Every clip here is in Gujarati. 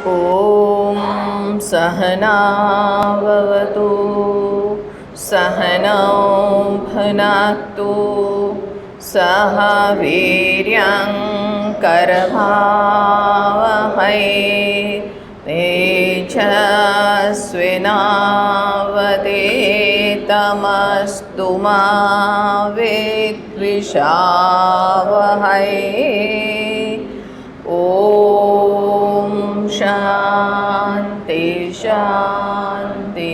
ॐ सहनाववतु सहनौ भुनक्तु सह वीर्यं करभावहै तेजस्विनावधीतमस्तु मा विद्विषावहै। ॐ शान्ति शान्ति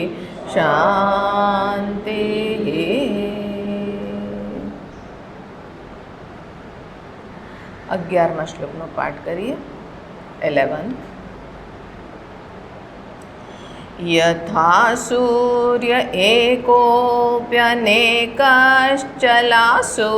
शान्तिः। 11મા શ્લોકનો પાઠ કરીએ। 11 यथा सूर्य एकोऽप्यनेकश्चलासु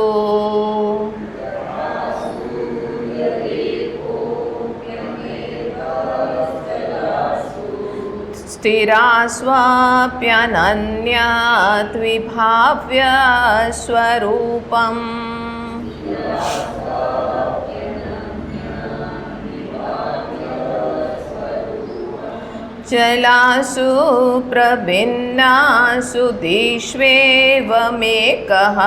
स्थिरास्वाप्यनन्यद्विभाव्य स्वरूपम् चलासु प्रभिन्नासु दिष्वेवमेकः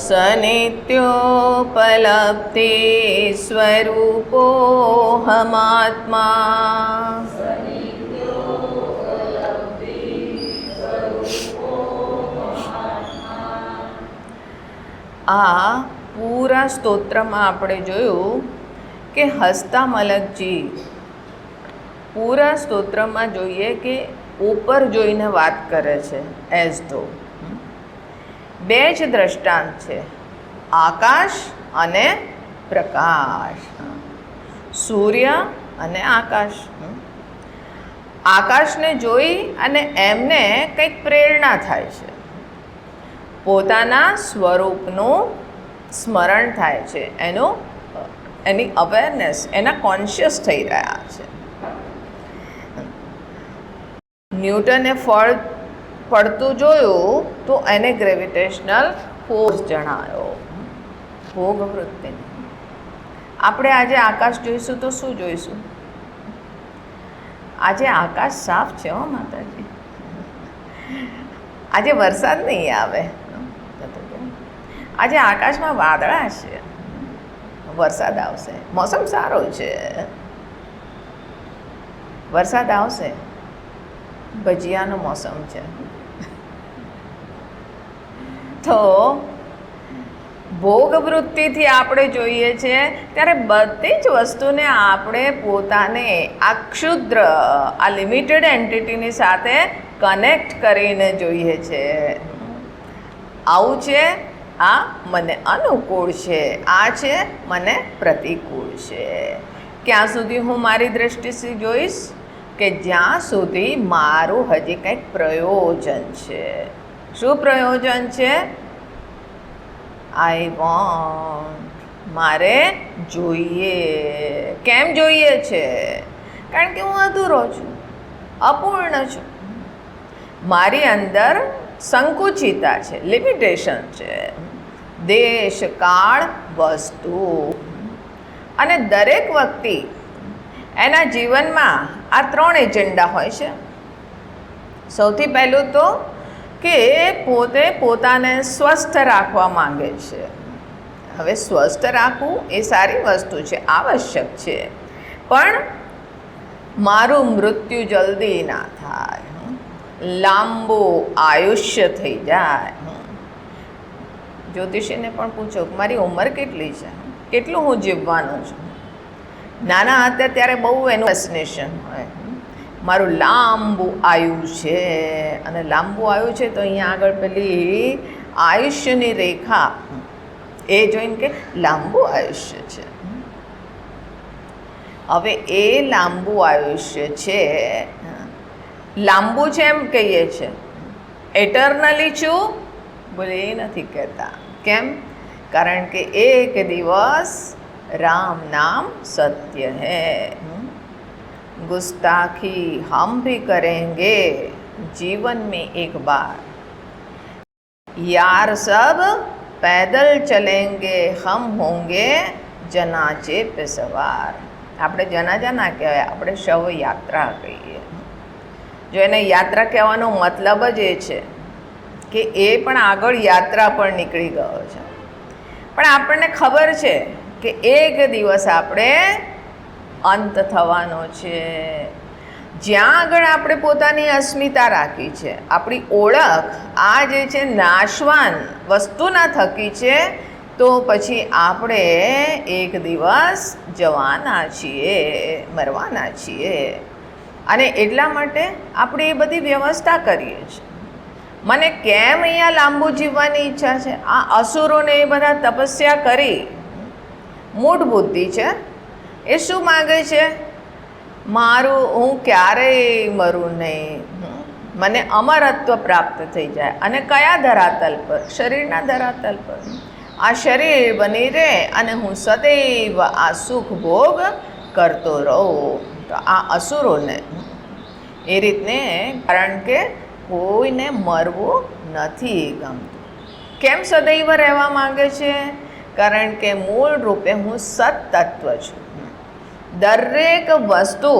स नित्योपलब्धि स्वरूपोऽहमात्मा। आ પૂરા સ્તોત્રમાં આપણે જોયું કે હસ્તમલકજી પૂરા સ્તોત્રમાં જોઈએ કે ઉપર જોઈને વાત કરે છે એઝ ધો બે જ દ્રષ્ટાંત છે, આકાશ અને પ્રકાશ, સૂર્ય અને આકાશ। આકાશને જોઈ અને એમને કંઈક પ્રેરણા થાય છે, પોતાના સ્વરૂપનું સ્મરણ થાય છે, એની અવેરનેસ, એના કોન્શિયસ થઈ રહ્યા છે। ન્યૂટને ફળ પડતું જોયું તો એને ગ્રેવિટેશનલ ફોર્સ જણાયો, ભોગવૃત્તિ। આપણે આજે આકાશ જોઈશું તો શું જોઈશું? આજે આકાશ સાફ છે હો માતાજી, આજે વરસાદ નહીં આવે, આજે આકાશમાં વાદળા છે, વરસાદ આવશે, મોસમ સારો છે, વરસાદ આવશે, ભજીયાનો મોસમ છે। તો ભોગવૃત્તિથી આપણે જોઈએ છીએ ત્યારે બધી જ વસ્તુને આપણે પોતાને આ ક્ષુદ્ર, આ લિમિટેડ એન્ટિટીની સાથે કનેક્ટ કરીને જોઈએ છે। આવું છે, આ મને અનુકૂળ છે, આ છે મને પ્રતિકૂળ છે। ક્યાં સુધી હું મારી દૃષ્ટિથી જોઈશ? કે જ્યાં સુધી મારું હજી કંઈક પ્રયોજન છે। શું પ્રયોજન છે? આઈ વોન્ટ, મારે જોઈએ। કેમ જોઈએ છે? કારણ કે હું અધૂરો છું, અપૂર્ણ છું, મારી અંદર સંકુચિતા છે, લિમિટેશન છે, દેશ, કાળ, વસ્તુ। અને દરેક વ્યક્તિ એના જીવનમાં આ 3 એજન્ડા હોય છે। સૌથી પહેલું તો કે પોતે પોતાને સ્વસ્થ રાખવા માંગે છે। હવે સ્વસ્થ રાખવું એ સારી વસ્તુ છે, આવશ્યક છે, પણ મારું મૃત્યુ જલ્દી ના થાય, લાંબુ આયુષ્ય થઈ જાય। જ્યોતિષીને પણ પૂછો મારી ઉંમર કેટલી છે, કેટલું હું જીવવાનો છું। નાના હતા ત્યારે બહુ એનું ફેસિનેશન હોય, મારું લાંબુ આયુ છે, અને લાંબુ આયુ છે તો અહીંયા આગળ પેલી આયુષ્યની રેખા એ જોઈને કે લાંબુ આયુષ્ય છે। હવે એ લાંબુ આયુષ્ય છે, લાંબુ છે એમ કહીએ છે, એટર્નલી છું બોલે એ નથી કહેતા। કેમ? કારણ કે એક દિવસ राम नाम सत्य है, गुस्ताखी हम भी करेंगे जीवन में एक बार। यार सब पैदल चलेंगे हम होंगे जनाजे पे सवार. આપણે જનાજા ના કહેવાય, આપણે શવ યાત્રા કહીએ. જો એને યાત્રા કહેવાનો મતલબ જ એ છે કે એ પણ આગળ યાત્રા પર નીકળી ગયો છે. પણ આપણને ખબર છે કે એક દિવસ આપણે અંત થવાનો છે. જ્યાં આગળ આપણે પોતાની અસ્મિતા રાખી છે, આપણી ઓળખ આ જે છે નાશવાન વસ્તુના થકી છે, તો પછી આપણે એક દિવસ જવાના છીએ, મરવાના છીએ. અને એટલા માટે આપણે એ બધી વ્યવસ્થા કરીએ છીએ. મને કેમ અહીંયા લાંબુ જીવવાની ઈચ્છા છે? આ અસુરોને એ બધા તપસ્યા કરી મૂઢ બુદ્ધિ છે. એ શું માગે છે? મારું હું ક્યારેય મરું નહીં, મને અમરત્વ પ્રાપ્ત થઈ જાય. અને કયા ધરાતલ પર? શરીરના ધરાતલ પર. આ શરીર બની રહે અને હું સદૈવ આ સુખ ભોગ કરતો રહું. તો આ અસુરોને એ રીતને, કારણ કે કોઈને મરવું નથી ગમતું. કેમ સદૈવ રહેવા માંગે છે? કારણ કે મૂળ રૂપે હું સત્તત્વ છું. દરેક વસ્તુ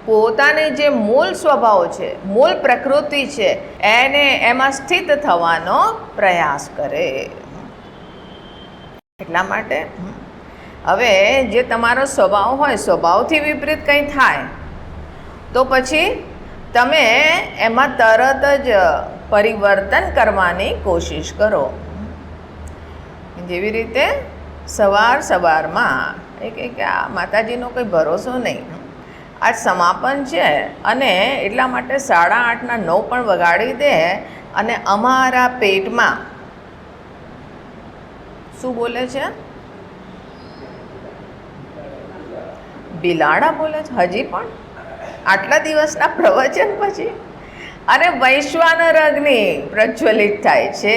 પોતાની જે મૂળ સ્વભાવ છે, મૂળ પ્રકૃતિ છે, એને એમાં સ્થિત થવાનો પ્રયાસ કરે. એટલા માટે હવે જે તમારો સ્વભાવ હોય, સ્વભાવથી વિપરીત કંઈ થાય તો પછી તમે એમાં તરત જ પરિવર્તન કરવાની કોશિશ કરો. જેવી રીતે સવારમાં કે આ માતાજીનો કોઈ ભરોસો નહીં, આ સમાપન છે અને એટલા માટે 8:30ના 9 પણ વગાડી દે અને અમારા પેટમાં શું બોલે છે? બિલાડા બોલે છે હજી પણ આટલા દિવસના પ્રવચન પછી. અને વૈશ્વાનર અગ્નિ પ્રજ્વલિત થાય છે,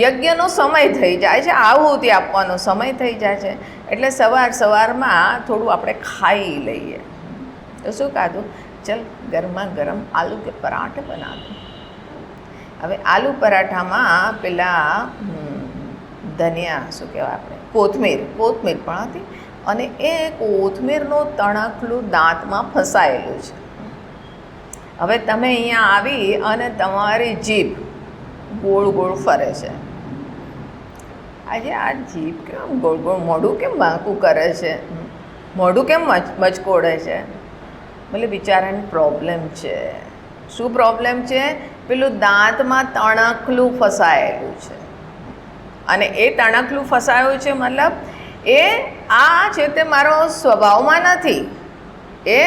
યજ્ઞનો સમય થઈ જાય છે, આહુતિ આપવાનો સમય થઈ જાય છે. એટલે સવારમાં થોડું આપણે ખાઈ લઈએ. તો શું ખાધું? ચલ ગરમા ગરમ આલુ કે પરાઠે બના દો. હવે આલુ પરાઠામાં પેલા ધનિયા, શું કહેવાય આપણે, કોથમીર પણ હતી. અને એ કોથમીરનું તણખલું દાંતમાં ફસાયેલું છે. હવે તમે અહીંયા આવી અને તમારી જીભ ગોળ ગોળ ફરે છે. આજે આ જીભ કેમ ગોળ ગોળ, મોઢું કેમ બાંકું કરે છે, મોઢું કેમ મચકોડે છે? એટલે બિચારાને પ્રોબ્લેમ છે. શું પ્રોબ્લેમ છે? પેલું દાંતમાં તણખલું ફસાયેલું છે. અને એ તણખલું ફસાયું છે મતલબ એ આ છે તે મારો સ્વભાવમાં નથી, એ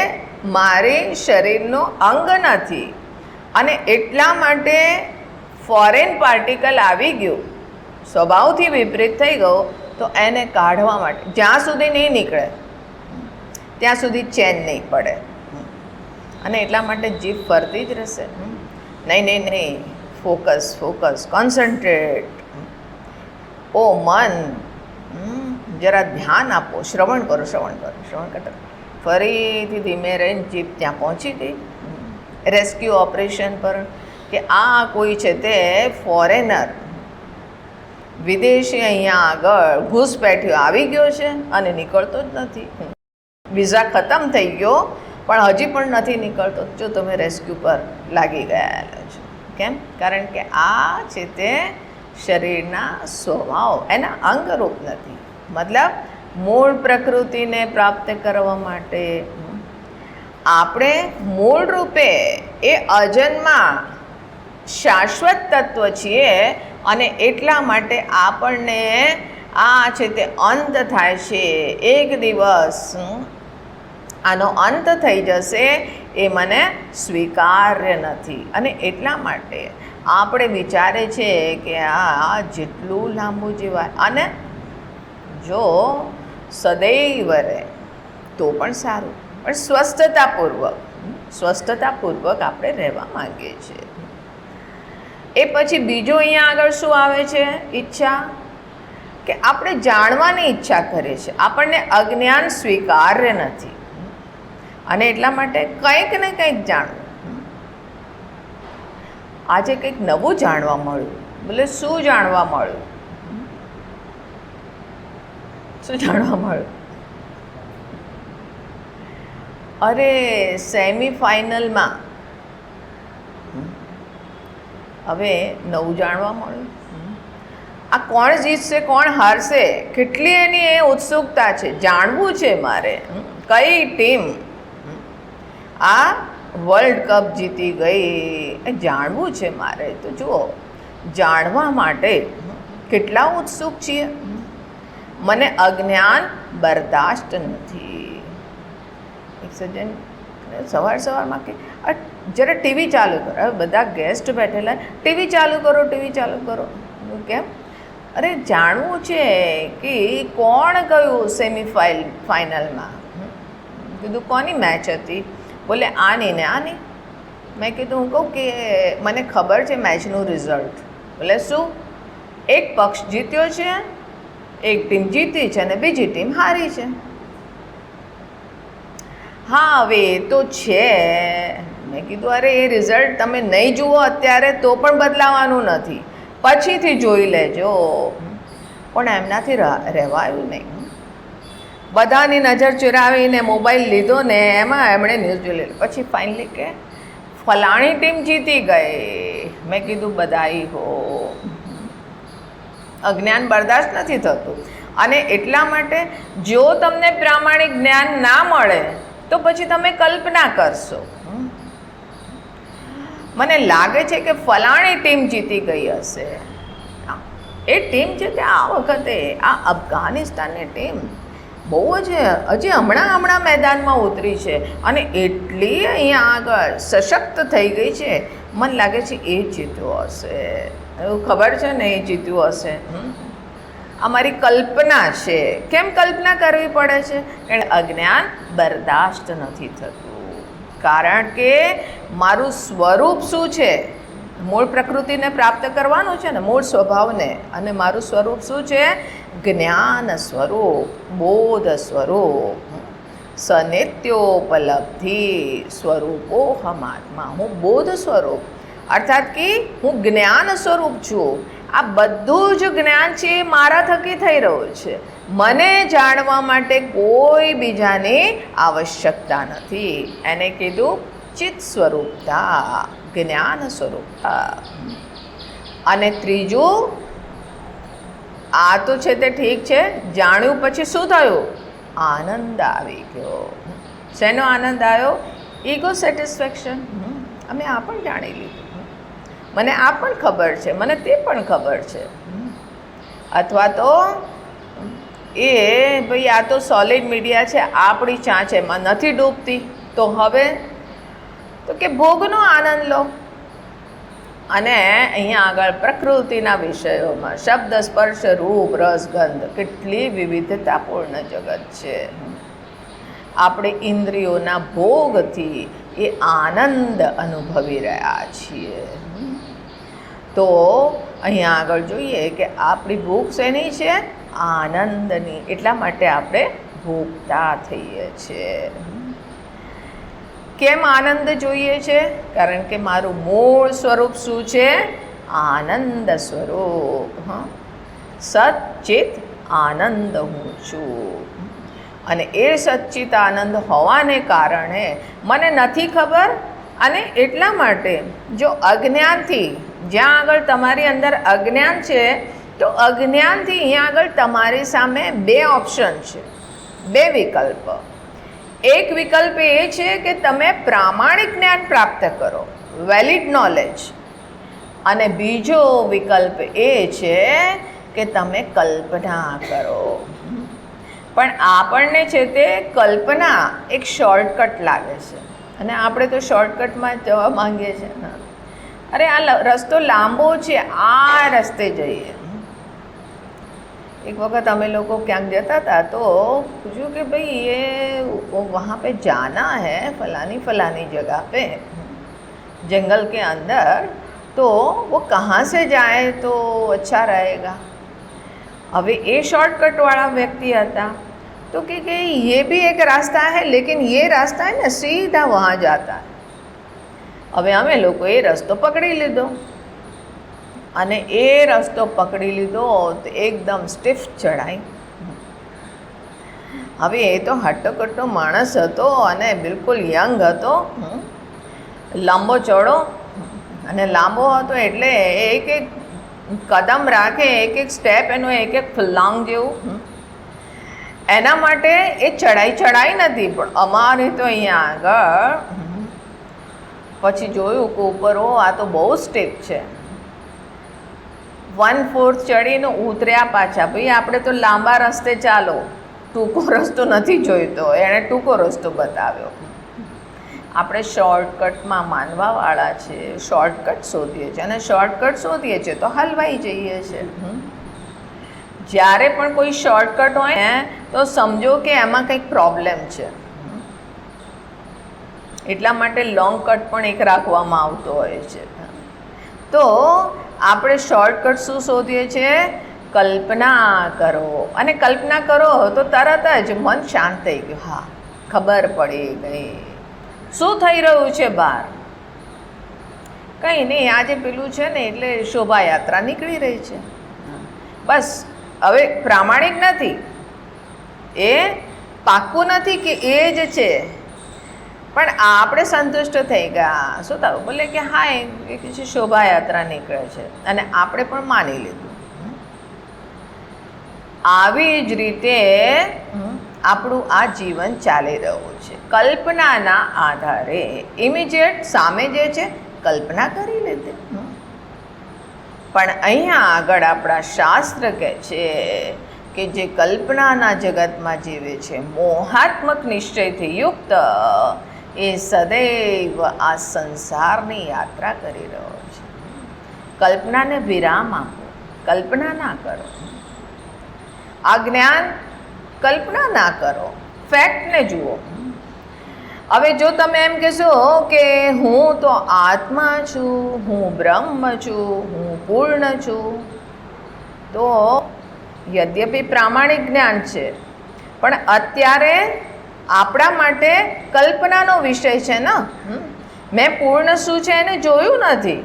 મારી શરીરનો અંગ નથી. અને એટલા માટે ફોરેન પાર્ટિકલ આવી ગયું, સ્વભાવથી વિપરીત થઈ ગયો, તો એને કાઢવા માટે જ્યાં સુધી નહીં નીકળે ત્યાં સુધી ચેન નહીં પડે. અને એટલા માટે જીભ ફરતી જ રહેશે. નહીં, ફોકસ, કોન્સન્ટ્રેટ. ઓ મન, જરા ધ્યાન આપો, શ્રવણ કરતા ફરીથી ધીમે રહીને જીભ ત્યાં પહોંચી ગઈ રેસ્ક્યુ ઓપરેશન પર, કે આ કોઈ છે તે ફોરેનર, વિદેશી અહીંયા આગળ ઘૂસપેઠિયો આવી ગયો છે અને નીકળતો જ નથી. વિઝા ખતમ થઈ ગયો પણ હજી પણ નથી નીકળતો. જો તમે રેસ્ક્યુ પર લાગી ગયા છો. કેમ? કારણ કે આ છે તે શરીરના સ્વભાવ એના અંગરૂપ નથી. મતલબ મૂળ પ્રકૃતિને પ્રાપ્ત કરવા માટે આપણે મૂળ રૂપે એ અજન્મા શાશ્વત તત્વ છીએ. અને એટલા માટે આપણને આ છે તે અંત થાય છે. એક દિવસ આનો અંત થઈ જશે, એ મને સ્વીકાર્ય નથી. અને એટલા માટે આપણે વિચારે છે કે આ જેટલું લાંબુ જીવાય, અને જો સદૈવ રહે તો પણ સારું, પણ સ્વસ્થતાપૂર્વક આપણે રહેવા માંગીએ છીએ. એ પછી બીજો અહીંયા આગળ શું આવે છે? ઈચ્છા, કે આપણે જાણવાની ઈચ્છા કરીએ છીએ. આપણને અજ્ઞાન સ્વીકાર્ય નથી અને એટલા માટે કંઈક ને કંઈક જાણવું. આજે કંઈક નવું જાણવા મળ્યું. બોલે શું જાણવા મળ્યું? શું જાણવા મળ્યું? અરે સેમિફાઇનલમાં હવે નવું જાણવા મળ્યું. આ કોણ જીતશે કોણ હારશે કેટલી એની એ ઉત્સુકતા છે, જાણવું છે મારે કઈ ટીમ આ વર્લ્ડ કપ જીતી ગઈ એ જાણવું છે મારે. તો જુઓ, જાણવા માટે કેટલા ઉત્સુક છીએ. મને અજ્ઞાન બરદાસ્ત નથી. એક સજ્જન સવારમાં કે જરા ટીવી ચાલુ કરો. હવે બધા ગેસ્ટ બેઠેલા, ટીવી ચાલુ કરો, ટીવી ચાલુ કરો. કેમ? અરે જાણવું છે કે કોણ ગયું ફાઇનલમાં. કીધું કોની મેચ હતી? બોલે આની ને આની. મેં કીધું હું કહું કે મને ખબર છે મેચનું રિઝલ્ટ. બોલે શું? એક પક્ષ જીત્યો છે, એક ટીમ જીતી છે અને બીજી ટીમ હારી છે. હા હવે એ તો છે. મેં કીધું અરે એ રિઝલ્ટ તમે નહીં જુઓ અત્યારે તો પણ બદલાવાનું નથી, પછીથી જોઈ લેજો. પણ એમનાથી રહેવાયું નહીં. બધાની નજર ચુરાવીને મોબાઈલ લીધો ને એમાં એમણે ન્યૂઝ જોઈ લીધું. પછી ફાઇનલી કે ફલાણી ટીમ જીતી ગઈ. મેં કીધું બધાઈ હો. અજ્ઞાન બરદાસ્ત નથી થતું. અને એટલા માટે જો તમને પ્રામાણિક જ્ઞાન ના મળે તો પછી તમે કલ્પના કરશો. મને લાગે છે કે ફલાણી ટીમ જીતી ગઈ હશે. એ ટીમ છે તે આ વખતે આ અફઘાનિસ્તાનની ટીમ બહુ જ હજી હમણાં મેદાનમાં ઉતરી છે અને એટલી અહીંયા આગળ સશક્ત થઈ ગઈ છે. મને લાગે છે એ જીત્યો હશે. એવું ખબર છે ને એ જીત્યું હશે. અમારી કલ્પના છે. કેમ કલ્પના કરવી પડે છે? કારણ અજ્ઞાન બરદાસ્ત નથી થતું. કારણ કે મારું સ્વરૂપ શું છે? મૂળ પ્રકૃતિને પ્રાપ્ત કરવાનું છે ને, મૂળ સ્વભાવને. અને મારું સ્વરૂપ શું છે? જ્ઞાન સ્વરૂપ, બોધ સ્વરૂપ. સનિત્યોપલબ્ધિ સ્વરૂપો હમાત્મા. હું બોધ સ્વરૂપ અર્થાત કે હું જ્ઞાન સ્વરૂપ છું. આ બધું જ જ્ઞાન છે એ મારા થકી થઈ રહ્યું છે. મને જાણવા માટે કોઈ બીજાની આવશ્યકતા નથી. એને કીધું ચિત્ત સ્વરૂપતા, જ્ઞાન સ્વરૂપતા. અને ત્રીજું, આ તો છે તે ઠીક છે, જાણ્યું પછી શું થયું? આનંદ આવી ગયો. શેનો આનંદ આવ્યો? Ego satisfaction. અમે આ પણ જાણી લીધું, મને આ પણ ખબર છે, મને તે પણ ખબર છે. અથવા તો એ ભાઈ આ તો સોલિડ મીડિયા છે, આપણી ચાંચ એમાં નથી ડૂબતી, તો હવે તો કે ભોગનો આનંદ લો. અને અહીંયા આગળ પ્રકૃતિના વિષયોમાં શબ્દ, સ્પર્શ, રૂપ, રસ, ગંધ કેટલી વિવિધતાપૂર્ણ જગત છે. આપણે ઇન્દ્રિયોના ભોગથી એ આનંદ અનુભવી રહ્યા છીએ. તો અહીંયા આગળ જોઈએ કે આપણી ભૂખ શેની છે? આનંદની. એટલા માટે આપણે ભોગતા થઈએ છીએ. કેમ આનંદ જોઈએ છે? કારણ કે મારું મૂળ સ્વરૂપ શું છે? આનંદ સ્વરૂપ. સચ્ચિત આનંદ હું છું. અને એ સચ્ચિત આનંદ હોવાને કારણે મને નથી ખબર. અને એટલા માટે જો અજ્ઞાનથી, જ્યાં આગળ તમારી અંદર અજ્ઞાન છે, તો અજ્ઞાનથી અહીંયા આગળ તમારી સામે બે ઓપ્શન છે, બે વિકલ્પ. એક વિકલ્પ એ છે કે તમે પ્રામાણિક જ્ઞાન પ્રાપ્ત કરો, વેલિડ નોલેજ. અને બીજો વિકલ્પ એ છે કે તમે કલ્પના કરો. પણ આપણને છે તે કલ્પના એક શોર્ટકટ લાગે છે અને આપણે તો શોર્ટકટમાં જ જવા માંગીએ છીએ. અરે આ રસ્તો લાંબો છે, આ રસ્તે જઈએ. એક વખત અમે લોકો ક્યાંક જતા હતા તો પૂછ્યું કે ભાઈ ये वहाँ पे जाना है फलानी जगह पे जंगल के अंदर, तो वो कहाँ से जाए तो अच्छा रहेगा. હવે એ શોર્ટકટવાળા વ્યક્તિ હતા तो कि ये भी एक रास्ता है लेकिन ये रास्ता है ना सीधा वहाँ जाता है. હવે અમે લોકો એ રસ્તો પકડી લીધો અને એ રસ્તો પકડી લીધો તો એકદમ સ્ટીફ ચઢાઈ. હવે એ તો હટ્ટકટ્ટો માણસ હતો અને બિલકુલ યંગ હતો, લાંબો ચોડો અને લાંબો હતો એટલે એક એક કદમ રાખે, એક એક સ્ટેપ એનું એક એક ફલાંગ જેવું. એના માટે એ ચડાઈ નથી, પણ અમારે તો અહીંયા આગળ પછી જોયું કે ઉપર આ તો બહુ સ્ટેપ છે. 1/4 ચડીને ઉતર્યા પાછા. ભાઈ આપણે તો લાંબા રસ્તે ચાલો, ટૂંકો રસ્તો નથી જોઈતો, એણે ટૂંકો રસ્તો બતાવ્યો. આપણે શોર્ટકટમાં માનવાવાળા છે, શોર્ટકટ શોધીએ છીએ અને શોર્ટકટ શોધીએ છીએ તો હલવાઈ જઈએ છીએ. જ્યારે પણ કોઈ શોર્ટકટ હોય ને તો સમજો કે એમાં કંઈક પ્રોબ્લેમ છે. એટલા માટે લોંગ કટ પણ એક રાખવામાં આવતો હોય છે. તો આપણે શોર્ટકટ શું શોધીએ છીએ? કલ્પના કરો. અને કલ્પના કરો તો તરત જ મન શાંત થઈ ગયું. હા, ખબર પડી ગઈ શું થઈ રહ્યું છે બહાર. કંઈ નહીં, આજે પેલું છે ને એટલે શોભાયાત્રા નીકળી રહી છે. બસ હવે પ્રામાણિક નથી, એ પાક્કું નથી કે એ જ છે, પણ આપણે સંતુષ્ટ થઈ ગયા. શું થયું? બોલે કે હા એ છે શોભાયાત્રા નીકળે છે અને આપણે પણ માની લીધું. આવી જ રીતે આપણું આ જીવન ચાલી રહ્યું છે. કલ્પનાના આધારે ઇમિડિયેટ સામે જે છે કલ્પના કરી લીધી. પણ અહીંયા આગળ આપણા શાસ્ત્ર કહે છે કે જે કલ્પનાના જગતમાં જીવે છે, મોહાત્મક નિશ્ચયથી યુક્ત, એ સદૈવ આ સંસારની યાત્રા કરી રહ્યો છે. કલ્પનાને વિરામ આપો, કલ્પના ના કરો. આ જ્ઞાન કલ્પના ના કરો, ફેક્ટને જુઓ. હવે જો તમે એમ કહેશો કે હું તો આત્મા છું, હું બ્રહ્મ છું, હું પૂર્ણ છું, તો યદ્યપી પ્રામાણિક જ્ઞાન છે, પણ અત્યારે આપણા માટે કલ્પનાનો વિષય છે ને. મેં પૂર્ણ શું છે એને જોયું નથી.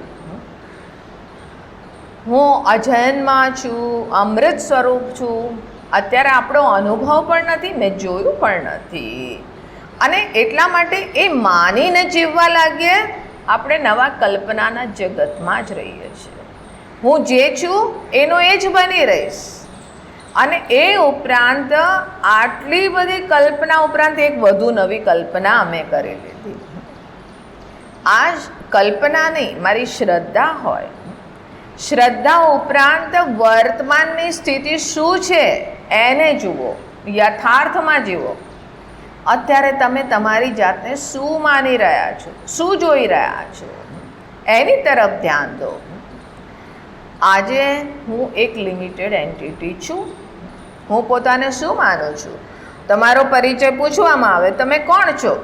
હું અજન્મા છું, અમૃત સ્વરૂપ છું, અત્યારે આપણો અનુભવ પણ નથી, મેં જોયું પણ નથી. અને એટલા માટે એ માનીને જીવવા લાગીએ, આપણે નવા કલ્પનાના જગતમાં જ રહીએ છીએ. હું જે છું એનો એ જ બની રહીશ. અને એ ઉપરાંત આટલી બધી કલ્પના ઉપરાંત એક વધુ નવી કલ્પના અમે કરી લીધી. આ જ કલ્પના નહીં, મારી શ્રદ્ધા હોય. શ્રદ્ધા ઉપરાંત વર્તમાનની સ્થિતિ શું છે એને જુઓ, યથાર્થમાં જીવો. અત્યારે તમે તમારી જાતને શું માની રહ્યા છો, શું જોઈ રહ્યા છો, એની તરફ ધ્યાન દો. આજે હું એક લિમિટેડ એન્ટિટી છું. હું પોતાને શું માનું છું? તમારો પરિચય પૂછવામાં આવે, તમે કોણ છો?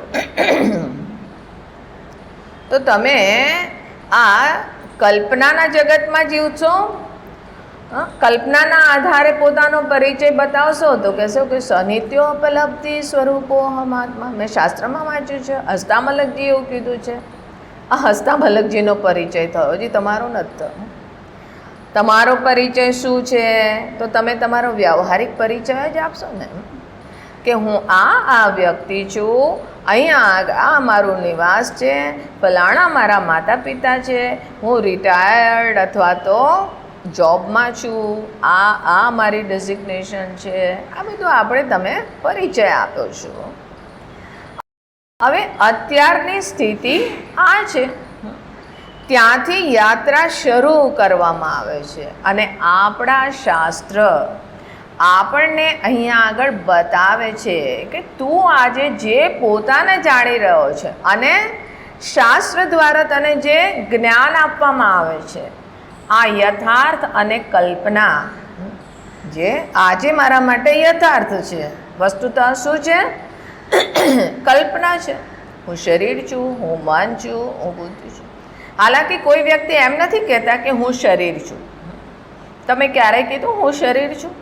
તો તમે આ કલ્પનાના જગતમાં જીવશો. કલ્પનાના આધારે પોતાનો પરિચય બતાવશો તો કહેશો કે સનિત્યોપલબ્ધિ સ્વરૂપો આત્મા. મેં શાસ્ત્રમાં વાંચ્યું છે, હસ્તામલકજી એવું કીધું છે. આ હસ્તામલકજીનો પરિચય થયો, હજી તમારો નથી થયો. તમારો પરિચય શું છે? તો તમે તમારો વ્યવહારિક પરિચય જ આપશો ને, કે હું આ વ્યક્તિ છું, અહીંયા આ મારું નિવાસ છે, ફલાણા મારા માતા પિતા છે, હું રિટાયર્ડ અથવા તો જોબમાં છું, આ મારી ડેઝિગ્નેશન છે. આ બધું આપણે તમે પરિચય આપ્યો છો. હવે અત્યારની સ્થિતિ આ છે, ત્યાંથી યાત્રા શરૂ કરવામાં આવે છે. અને આપણા શાસ્ત્ર આપણને અહીંયા આગળ બતાવે છે કે તું આજે જે પોતાને જાણી રહ્યો છે અને શાસ્ત્ર દ્વારા તને જે જ્ઞાન આપવામાં આવે છે, આ યથાર્થ અને કલ્પના જે આજે મારા માટે યથાર્થ છે, વસ્તુતઃ શું છે? કલ્પના છે. હું શરીર છું, હું મન છું, હું બુદ્ધિ છું. હાલાકી કોઈ વ્યક્તિ એમ નથી કહેતા કે હું શરીર છું. તમે ક્યારેય કીધું હું શરીર છું?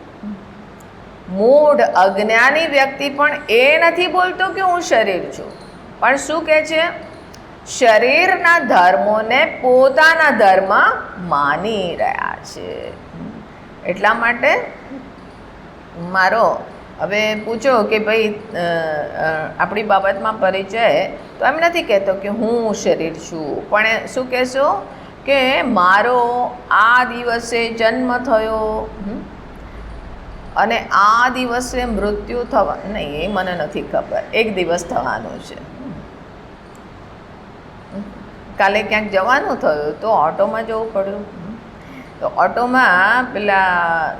મૂઢ અજ્ઞાની વ્યક્તિ પણ એ નથી બોલતો કે હું શરીર છું, પણ શું કહે છે? શરીરના ધર્મોને પોતાના ધર્મ માની રહ્યા છે. એટલા માટે મારો હવે પૂછો કે ભાઈ આપણી બાબતમાં પરિચય તો એમ નથી કહેતો કે હું શરીર છું, પણ શું કહેશો કે મારો આ દિવસે જન્મ થયો અને આ દિવસે મૃત્યુ થવા નહીં, એ મને નથી ખબર, એક દિવસ થવાનું છે. કાલે ક્યાંક જવાનું થયું તો ઓટોમાં જવું પડ્યું, તો ઓટોમાં પેલા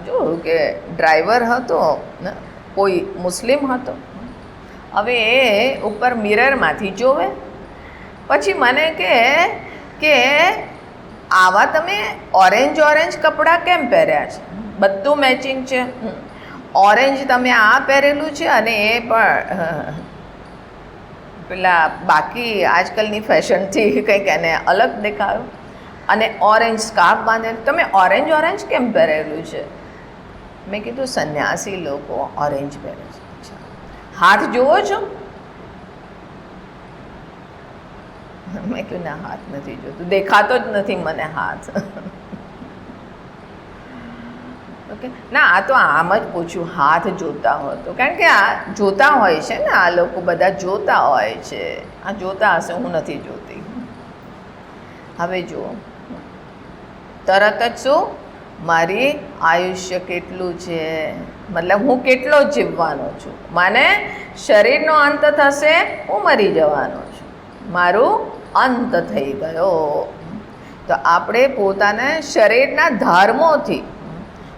જોયું કે ડ્રાઈવર હતો ને કોઈ મુસ્લિમ હતો. હવે એ ઉપર મિરરમાંથી જોવે, પછી મને કે આવા તમે ઓરેન્જ કપડાં કેમ પહેર્યા છે, બધું મેચિંગ છે, ઓરેન્જ તમે આ પહેરેલું છે અને એ પણ પેલા બાકી આજકાલની ફેશનથી કંઈક એને અલગ દેખાયું, અને ઓરેન્જ સ્કાર્ફ બાંધેલું, તમે ઓરેન્જ કેમ પહેરેલું છે? મેં કીધું સંન્યાસી લોકો ઓરેન્જ પહેરે છે. હાથ જુઓ છો? મેં કહ્યું ના, હાથ નથી જોતું, દેખાતો જ નથી મને હાથ. ઓકે, ના આ તો આમ જ પૂછ્યું, હાથ જોતા હોય તો, કારણ કે આ જોતા હોય છે ને, આ લોકો બધા જોતા હોય છે, આ જોતા હશે, હું નથી જોતી. હવે જુઓ, તરત જ શું, મારી આયુષ્ય કેટલું છે, મતલબ હું કેટલો જીવવાનો છું, મને શરીરનો અંત થશે, હું મરી જવાનો છું, મારું અંત થઈ ગયો. તો આપણે પોતાને શરીરના ધર્મોથી,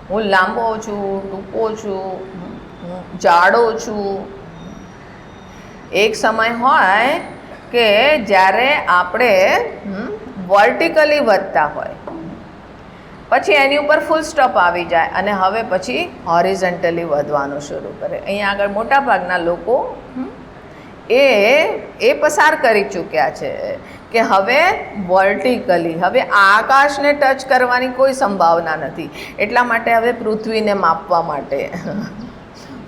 હું લાંબો છું, ટૂંકો છું, હું જાડો છું. એક સમય હોય કે જ્યારે આપણે વર્ટિકલી વધતા હોય, પછી એની ઉપર ફૂલ સ્ટોપ આવી જાય અને હવે પછી હોરિઝન્ટલી વધવાનું શરૂ કરે. અહીંયા આગળ મોટાભાગના લોકો એ પસાર કરી ચૂક્યા છે કે હવે વર્ટિકલી, હવે આકાશને ટચ કરવાની કોઈ સંભાવના નથી, એટલા માટે હવે પૃથ્વીને માપવા માટે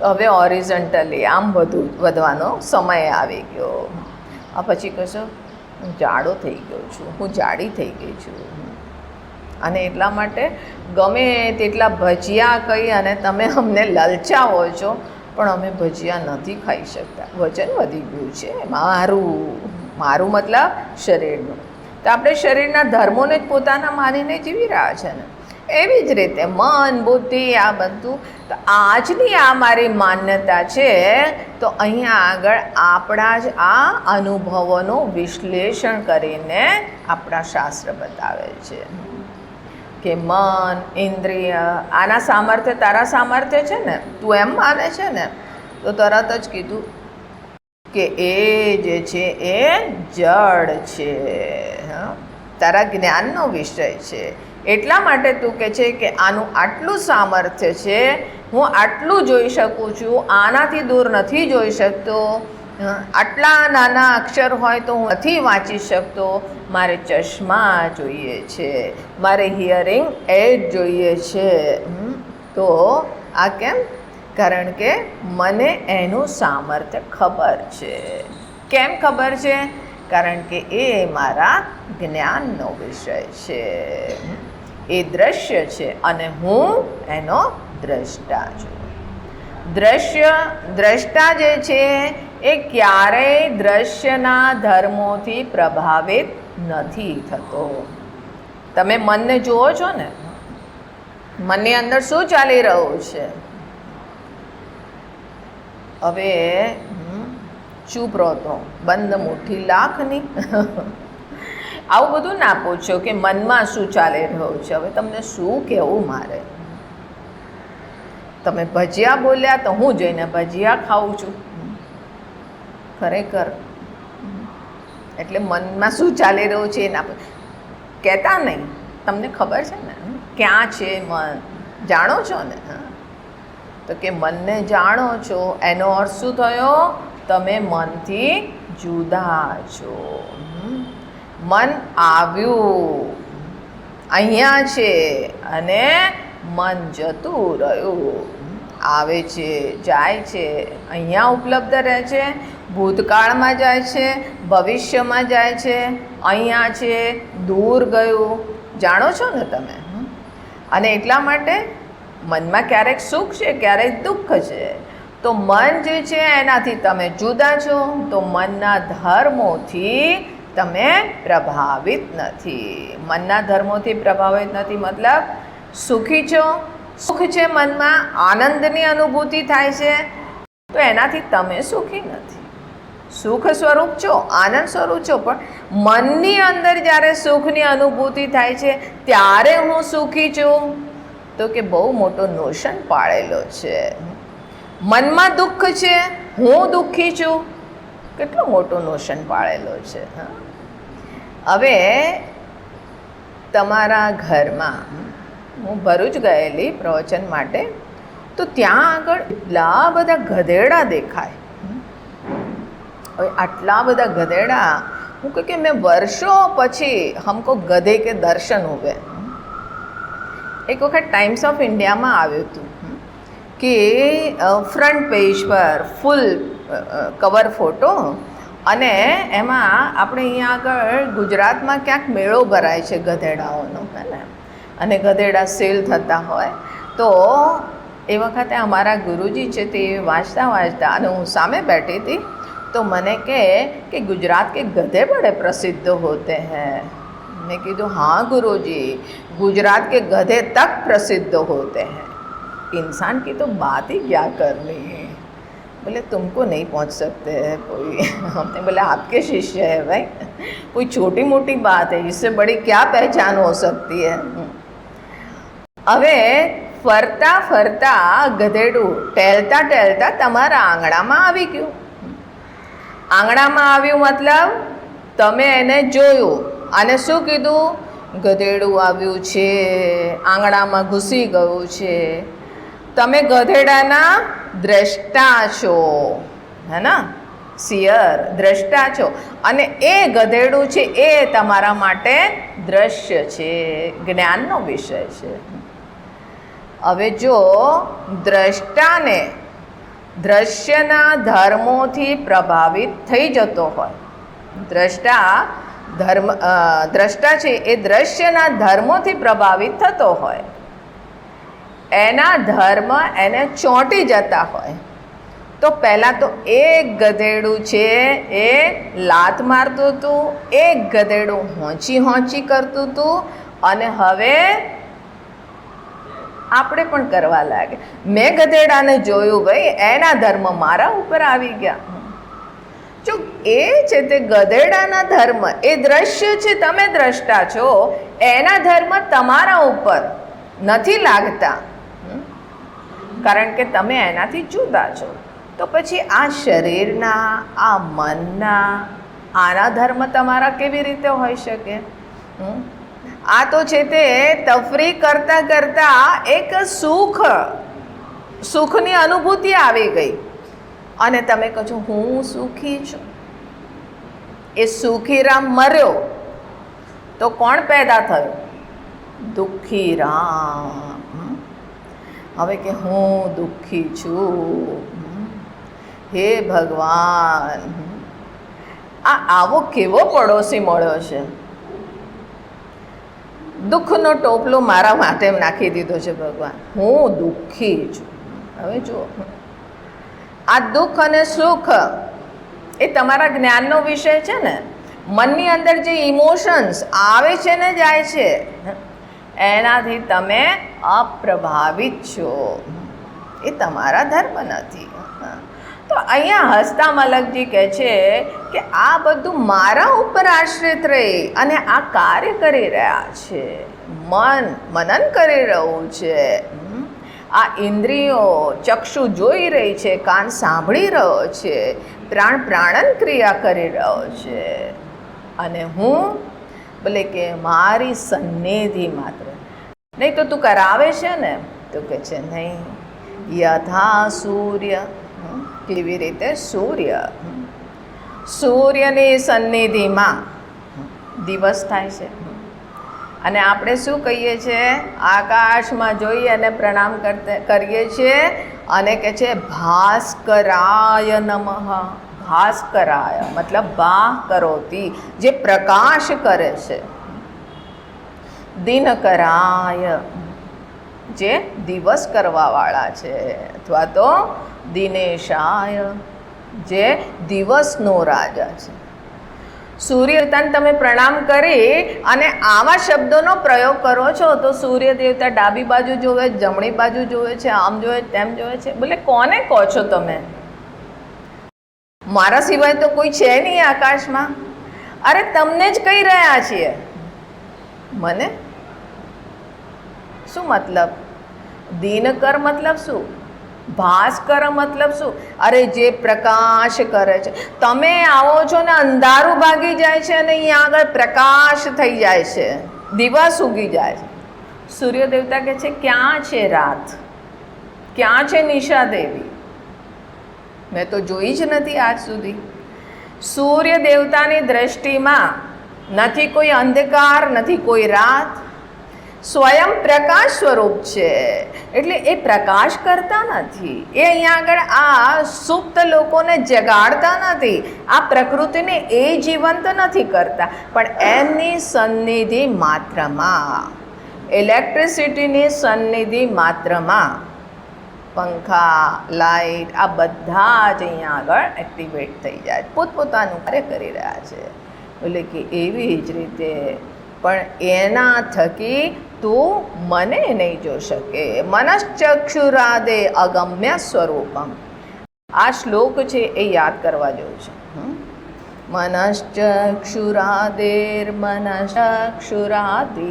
હવે હોરિઝન્ટલી આમ વધવાનો સમય આવી ગયો. આ પછી કહેશો હું જાડો થઈ ગયો છું, હું જાડી થઈ ગઈ છું, અને એટલા માટે ગમે તેટલા ભજીયા કહી અને તમે અમને લલચાવો છો, પણ અમે ભજીયા નથી ખાઈ શકતા, વજન વધી ગયું છે મારું મતલબ શરીરનું. તો આપણે શરીરના ધર્મોને જ પોતાના માનીને જીવી રહ્યા છે ને. એવી જ રીતે મન, બુદ્ધિ, આ બધું, તો આજની આ મારી માન્યતા છે. તો અહીંયા આગળ આપણા જ આ અનુભવોનું વિશ્લેષણ કરીને આપણા શાસ્ત્ર બતાવે છે કે મન, ઇન્દ્રિય, આના સામર્થ્ય તારા સામર્થ્ય છે ને, તું એમ માને છે ને, તો તરત જ કીધું કે એ જે છે એ જડ છે, તારા જ્ઞાનનો વિષય છે. એટલા માટે તું કહે છે કે આનું આટલું સામર્થ્ય છે, હું આટલું જોઈ શકું છું, આનાથી દૂર નથી જોઈ શકતો, આટલા નાના અક્ષર હોય તો હું નથી વાંચી શકતો, મારે ચશ્મા જોઈએ છે, મારે હિયરિંગ એડ જોઈએ છે. તો આ કેમ? કારણ કે મને એનું સામર્થ્ય ખબર છે. કેમ ખબર છે? કારણ કે એ મારા જ્ઞાનનો વિષય છે, એ દ્રશ્ય છે અને હું એનો દ્રષ્ટા છું. દ્રષ્ટા જે છે એ ક્યારેય દ્રશ્યના ધર્મોથી પ્રભાવિત નથી થતો. તમે મનને જુઓ છો ને, મનની અંદર શું ચાલી રહ્યું છે? હવે ચૂપ રહો તો બંધ મુઠ્ઠી લાખની. આવું બધું ના પૂછો કે મનમાં શું ચાલી રહ્યું છે. હવે તમને શું કહેવું મારે? તમે ભજીયા બોલ્યા તો હું જઈને ભજીયા ખાઉં છું, ખરેખર. એટલે મનમાં શું ચાલી રહ્યું છે એ ના કહેતા નહીં. તમને ખબર છે ને ક્યાં છે મન, જાણો છો ને? તો કે મનને જાણો છો એનો અર્થ શું થયો? તમે મનથી જુદા છો. મન આવ્યું અહીંયા છે અને મન જતું રહ્યું. આવે છે, જાય છે, અહીંયા ઉપલબ્ધ રહે છે, ભૂતકાળમાં જાય છે, ભવિષ્યમાં જાય છે, અહીંયા છે, દૂર ગયું. જાણો છો ને તમે? અને એટલા માટે મનમાં ક્યારેક સુખ છે, ક્યારેક દુઃખ છે, તો મન જે છે એનાથી તમે જુદા છો, તો મનના ધર્મોથી તમે પ્રભાવિત નથી. મનના ધર્મોથી પ્રભાવિત નથી મતલબ સુખી છો, સુખ છે મનમાં, આનંદની અનુભૂતિ થાય છે, તો એનાથી તમે સુખી નથી. સુખ સ્વરૂપ છો, આનંદ સ્વરૂપ છો, પણ મનની અંદર જ્યારે સુખની અનુભૂતિ થાય છે ત્યારે હું સુખી છું, તો કે બહુ મોટો નોશન પાડેલો છે. મનમાં દુઃખ છે, હું દુઃખી છું, કેટલો મોટો નોશન પાડેલો છે. હવે તમારા ઘરમાં હું ભરૂચ ગયેલી પ્રવચન માટે, તો ત્યાં આગળ એટલા બધા ગધેડા દેખાય. હવે આટલા બધા ગધેડા, હું કહું કે મેં વર્ષો પછી હમકો ગધે કે દર્શન હુએ. એક વખત ટાઈમ્સ ઓફ ઇન્ડિયામાં આવ્યું હતું કે ફ્રન્ટ પેજ પર ફૂલ કવર ફોટો, અને એમાં આપણે અહીંયા આગળ ગુજરાતમાં ક્યાંક મેળો ભરાય છે ગધેડાઓનો, હે ને, અને ગધેડા સેલ થતા હોય. તો એ વખતે અમારા ગુરુજી છે તે વાંચતા વાંચતા, અને હું સામે બેઠી હતી, તો મને કહે કે ગુજરાત કે ગधे बड़े प्रसिद्ध होते हैं. मैं કીધું हाँ गुरुजी, गुजरात के गधे तक प्रसिद्ध होते हैं, इंसान की तो बात ही क्या करनी है. बोले तुमको नहीं पहुंच सकते हैं कोई. हमने बोले आपके शिष्य है भाई, कोई छोटी मोटी बात है, इससे बड़ी क्या पहचान हो सकती है. હવે ફરતા ફરતા ગધેડું ટેલતા ટેલતા તમારા આંગણામાં આવી ગયું. આંગણામાં આવ્યું મતલબ તમે એને જોયું અને શું કીધું, ગધેડું આવ્યું છે, આંગણામાં ઘૂસી ગયું છે. તમે ગધેડાના દ્રષ્ટા છો, હે ને, સિયર, દ્રષ્ટા છો, અને એ ગધેડું છે એ તમારા માટે દ્રશ્ય છે, જ્ઞાનનો વિષય છે. હવે જો દ્રષ્ટાને દ્રશ્યના ધર્મોથી પ્રભાવિત થઈ જતો હોય, દ્રષ્ટા છે એ દ્રશ્યના ધર્મોથી પ્રભાવિત થતો હોય, એના ધર્મ એને ચોંટી જતા હોય, તો પહેલાં તો એક ગધેડું છે એ લાત મારતું હતું, એક ગધેડું હોંચી હોંચી કરતું હતું, અને હવે આપણે પણ કરવા લાગે. મેં ગધેડાને જોયું ભાઈ, એના ધર્મ મારા ઉપર આવી ગયા. જો એ છે તે ગધેડાના ધર્મ એ દ્રશ્ય છે, તમે દ્રષ્ટા છો, એના ધર્મ તમારા ઉપર નથી લાગતા, કારણ કે તમે એનાથી જુદા છો. તો પછી આ શરીરના, આ મનના, આના ધર્મ તમારા કેવી રીતે હોઈ શકે? આ તો છે તે તફરી કરતાં કરતાં એક સુખની અનુભૂતિ આવી ગઈ, અને તમે કહો છો હું સુખી છું. એ સુખી રામ મર્યો તો કોણ પેદા થયું? દુઃખી રામ. હવે કે હું દુઃખી છું, હે ભગવાન, આવો કેવો પડોશી મળ્યો છે. દુઃખનો ટોપલો મારા માટે નાખી દીધો છે ભગવાન, હું દુઃખી છું. હવે જુઓ, આ દુઃખ અને સુખ એ તમારા જ્ઞાનનો વિષય છે ને. મનની અંદર જે ઇમોશન્સ આવે છે ને જાય છે, એનાથી તમે અપ્રભાવિત છો, એ તમારા ધર્મ નથી. તો અહીંયા હસતા મલકજી કહે છે કે આ બધું મારા ઉપર આશ્રિત રહી અને આ કાર્ય કરી રહ્યા છે. મનન કરી રહ્યું છે, આ ઇન્દ્રિયો ચક્ષુ જોઈ રહી છે, કાન સાંભળી રહ્યો છે, પ્રાણન ક્રિયા કરી રહ્યો છે, અને હું બોલે કે મારી સન્નિધિ માત્ર. નહીં તો તું કરાવે છે ને? તો કે છે નહીં. યથા સૂર્ય, કેવી રીતે? સૂર્યની સન્નિધિમાં દિવસ થાય છે, અને આપણે શું કહીએ છીએ? આકાશમાં જોઈએ અને પ્રણામ કરીએ છીએ, અને કહે છે ભાસ્કરાય નમઃ. ભાસ્કરાય મતલબ ભાહ કરોતી, જે પ્રકાશ કરે છે. દિનકરાય, જે દિવસ કરવાવાળા છે, અથવા તો દિનેશાય, જે દિવસનો રાજા છે. સૂર્ય દેવતાને તમે પ્રણામ કરી અને આવા શબ્દોનો પ્રયોગ કરો છો તો સૂર્ય દેવતા ડાબી બાજુ જોવે, જમણી બાજુ જોવે છે, આમ જોવે, તેમ જોવે છે. બોલે કોને કહો છો તમે? મારા સિવાય તો કોઈ છે નહીં આકાશમાં. અરે તમને જ કહી રહ્યા છીએ. મને શું મતલબ? દિનકર મતલબ શું? ભાસ્કર મતલબ શું? અરે જે પ્રકાશ કરે છે. તમે આવો છો ને અંધારું ભાગી જાય છે અને અહીંયા આગળ પ્રકાશ થઈ જાય છે, દિવસ ઉગી જાય છે. સૂર્ય દેવતા કહે છે ક્યાં છે રાત? ક્યાં છે નિશા દેવી? મેં તો જોઈ જ નથી આજ સુધી. સૂર્ય દેવતાની દ્રષ્ટિમાં નથી કોઈ અંધકાર, નથી કોઈ રાત, સ્વયં પ્રકાશ સ્વરૂપ છે. એટલે એ પ્રકાશ કરતા નથી. એ અહીંયા આગળ આ સુપ્ત લોકોને જગાડતા નથી, આ પ્રકૃતિને એ જીવંત નથી કરતા, પણ એમની સન્નિધિ માત્રમાં, ઇલેક્ટ્રિસિટીની સન્નિધિ માત્રમાં પંખા, લાઇટ આ બધા જ અહીંયા આગળ એક્ટિવેટ થઈ જાય, પોતપોતાનું કાર્ય કરી રહ્યા છે. એટલે કે એવી જ રીતે પણ એના થકી તું મને નહીં જોઈ શકે. મનશ્ચક્ષુરાદે અગમ્ય સ્વરૂપમ. આ શ્લોક છે એ યાદ કરવા જેવું છે. મનશ્ચક્ષુરાદેર મનશ્ચક્ષુરાદિ.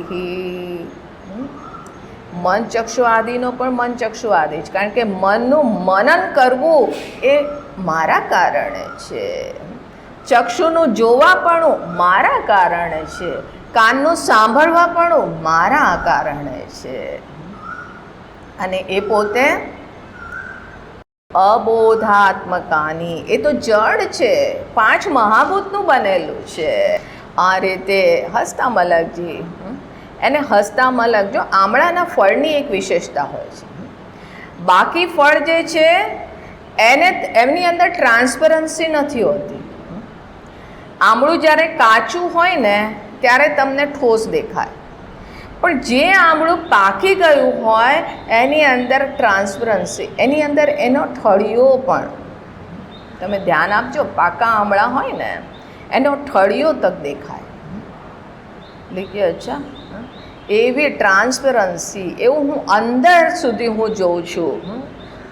મન ચક્ષુ આદિનો પણ મન ચક્ષુ આદિ જ, કારણ કે મનનું મનન કરવું એ મારા કારણે છે. ચક્ષુનું જોવાપણું મારા કારણે છે, કાનનું સાંભળવાપણું મારા કારણે છે. અને એ પોતે અબોધાત્મકાની, એ તો જડ છે, 5 મહાભૂતનું બનેલું છે. આ રીતે હસ્તમલકજી, એને હસ્તમલક, જો આમળાના ફળની એક વિશેષતા હોય છે. બાકી ફળ જે છે એને એમની અંદર ટ્રાન્સપરન્સી નથી હોતી. આમળું જ્યારે કાચું હોય ને ત્યારે તમને ઠોસ દેખાય, પણ જે આમળું પાકી ગયું હોય એની અંદર ટ્રાન્સપરન્સી, એની અંદર એનો ઠળિયો પણ, તમે ધ્યાન આપજો, પાકા આમળા હોય ને એનો ઠળિયો તક દેખાય. એટલે અચ્છા એવી ટ્રાન્સપરન્સી, એવું હું અંદર સુધી હું જોઉં છું.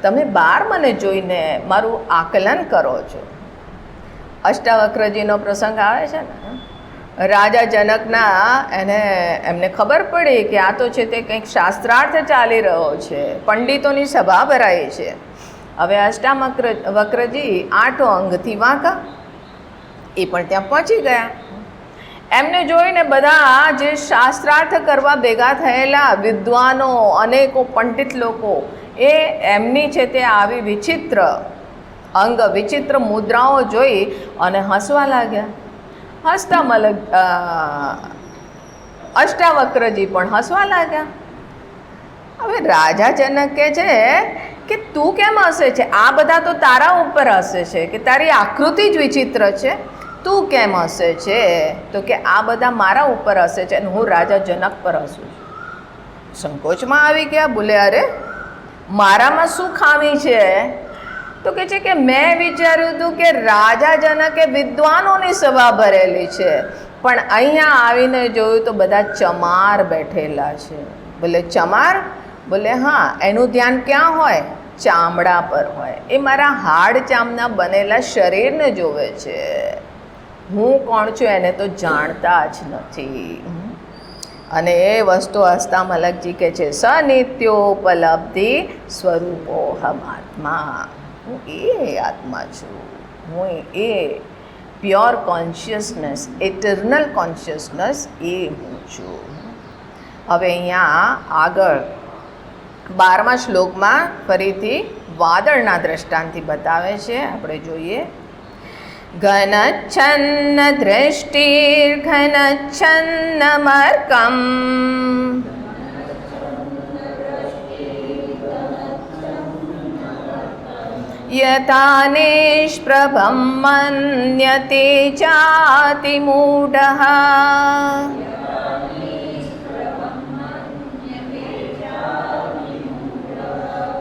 તમે બહાર મને જોઈને મારું આકલન કરો છો. અષ્ટાવક્રજીનો પ્રસંગ આવે છે ને, રાજા જનકના એમને ખબર પડી કે આ તો છે તે કંઈક શાસ્ત્રાર્થ ચાલી રહ્યો છે, પંડિતોની સભા ભરાઈ છે. હવે અષ્ટાવક્રજી 8 અંગથી વાંકા, એ પણ ત્યાં પહોંચી ગયા. એમને જોઈને બધા જે શાસ્ત્રાર્થ કરવા ભેગા થયેલા વિદ્વાનો, અનેકો પંડિત લોકો, એ એમની છે તે આવી વિચિત્ર અંગ, વિચિત્ર મુદ્રાઓ જોઈ અને હસવા લાગ્યા. અષ્ટાવક્રજી પણ હસવા લાગ્યા. હવે રાજા જનક કહે છે કે તું કેમ હસે છે? આ બધા તો તારા ઉપર હસે છે કે તારી આકૃતિ જ વિચિત્ર છે, તું કેમ હસે છે? તો કે આ બધા મારા ઉપર હસે છે અને હું રાજા જનક પર હસું છું. સંકોચમાં આવી ગયા. બોલે અરે મારામાં શું ખામી છે? તો કહે છે કે મેં વિચાર્યું હતું કે રાજા જનકે વિદ્વાનોની સભા ભરેલી છે, પણ અહીંયા આવીને જોયું તો બધા ચમાર બેઠેલા છે. બોલે ચમાર? બોલે હા, એનું ધ્યાન ક્યાં હોય? ચામડા પર હોય. એ મારા હાડ ચામના બનેલા શરીરને જોવે છે. હું કોણ છું એને તો જાણતા જ નથી. અને એ વસ્તુ હસ્તામલકજી કહે છે સનિત્યોપલબ્ધિ સ્વરૂપોહમ આત્મા. હું એ આત્મા છું, હું એ પ્યોર કોન્શિયસનેસ, ઇટરનલ કોન્શિયસનેસ, એ હું છું. હવે અહીંયા આગળ 12મા શ્લોકમાં ફરીથી વાદળના દ્રષ્ટાંતથી બતાવે છે, આપણે જોઈએ. ઘનચ્છન્ન દૃષ્ટિર્ઘનચ્છન્નમર્કમ યથા નિષ્પ્રભં મન્યતે ચાતિમૂઢઃ.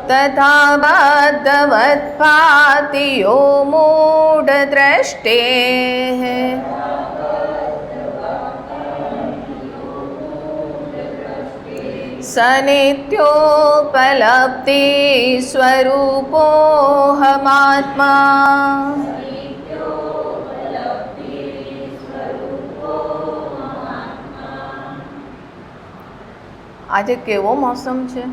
તથા બદ્ધવત ભાતિ યો મૂઢ દ્રષ્ટે સનિત્યોપલબ્ધિ સ્વરૂપોહમાત્મા. આજે કેવો મોસમ છે?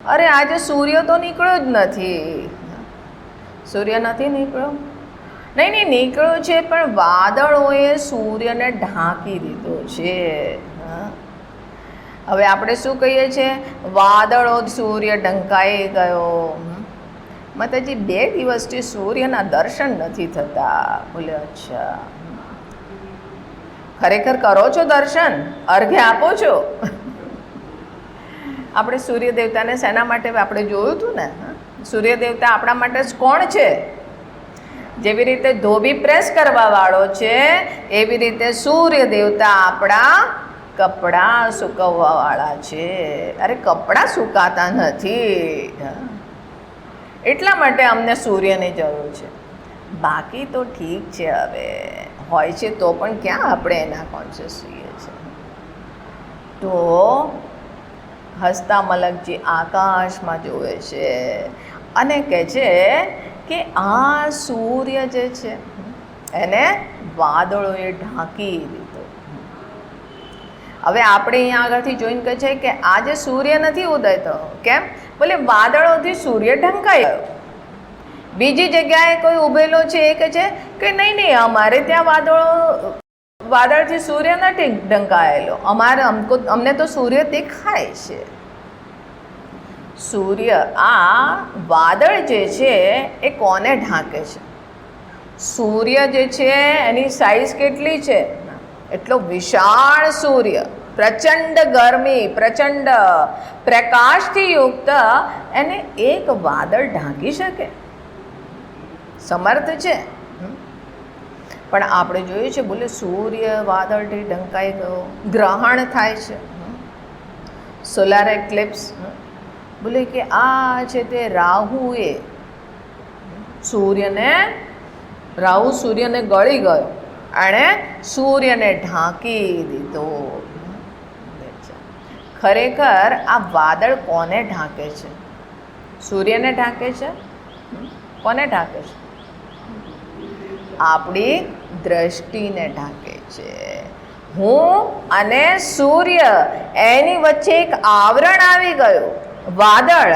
અરે આજે સૂર્ય તો નીકળ્યો જ નથી. સૂર્ય નથી નીકળ્યો? નહીં નીકળ્યો છે, પણ વાદળોએ સૂર્યને ઢાંકી દીધો છે. હવે આપણે શું કહીએ છીએ? વાદળો સૂર્ય ઢંકાઈ ગયો. માતાજી 2 દિવસથી સૂર્યના દર્શન નથી થતા. બોલે અચ્છા, ખરેખર કરો છો દર્શન? અર્ઘ્ય આપો છો? આપણે સૂર્ય દેવતાને શેના માટે આપણે જોયું હતું ને? સૂર્ય દેવતા આપણા માટે કોણ છે? જેવી રીતે ધોબી પ્રેસ કરવા વાળો છે, એવી રીતે સૂર્ય દેવતા આપણા કપડાં સૂકવવા વાળા છે. અરે કપડાં સુકાતા નથી, એટલા માટે અમને સૂર્યની જરૂર છે. બાકી તો ઠીક છે, હવે હોય છે તો પણ ક્યાં આપણે એના કોન્શિયસ છીએ છે. તો હસતા મલકજી આકાશમાં જોવે છે અને કહે છે કે આ સૂર્ય જે છે એને વાદળોએ ઢાંકી દીધો. હવે આપણે અહીંયા આગળથી જોઈને કહે છે કે આજે સૂર્ય નથી ઉદય થયો. કેમ? બોલે વાદળોથી સૂર્ય ઢંકાઈ ગયો. બીજી જગ્યાએ કોઈ ઉભેલો છે એ કહે છે કે નહીં અમારે ત્યાં વાદળથી સૂર્ય નથી ઢંકાયેલો, અમને તો સૂર્ય દેખાય છે. સૂર્ય, આ વાદળ જે છે એ કોને ઢાંકે છે? સૂર્ય જે છે એની સાઈઝ કેટલી છે? એટલો વિશાળ સૂર્ય, પ્રચંડ ગરમી, પ્રચંડ પ્રકાશથી યુક્ત, એને એક વાદળ ઢાંકી શકે? સમર્થ છે. પણ આપણે જોયું છે, બોલે સૂર્ય વાદળથી ઢંકાઈ ગયો. ગ્રહણ થાય છે, સોલાર એક્લિપ્સ. બોલે કે આ છે તે રાહુ સૂર્યને ગળી ગયો, એણે સૂર્યને ઢાંકી દીધો. ખરેખર આ વાદળ કોને ઢાંકે છે? સૂર્યને ઢાંકે છે? કોને ઢાંકે છે? આપણી દ્રષ્ટિને ઢાંકે છે. હું અને સૂર્ય, એની વચ્ચે એક આવરણ આવી ગયું, વાદળ.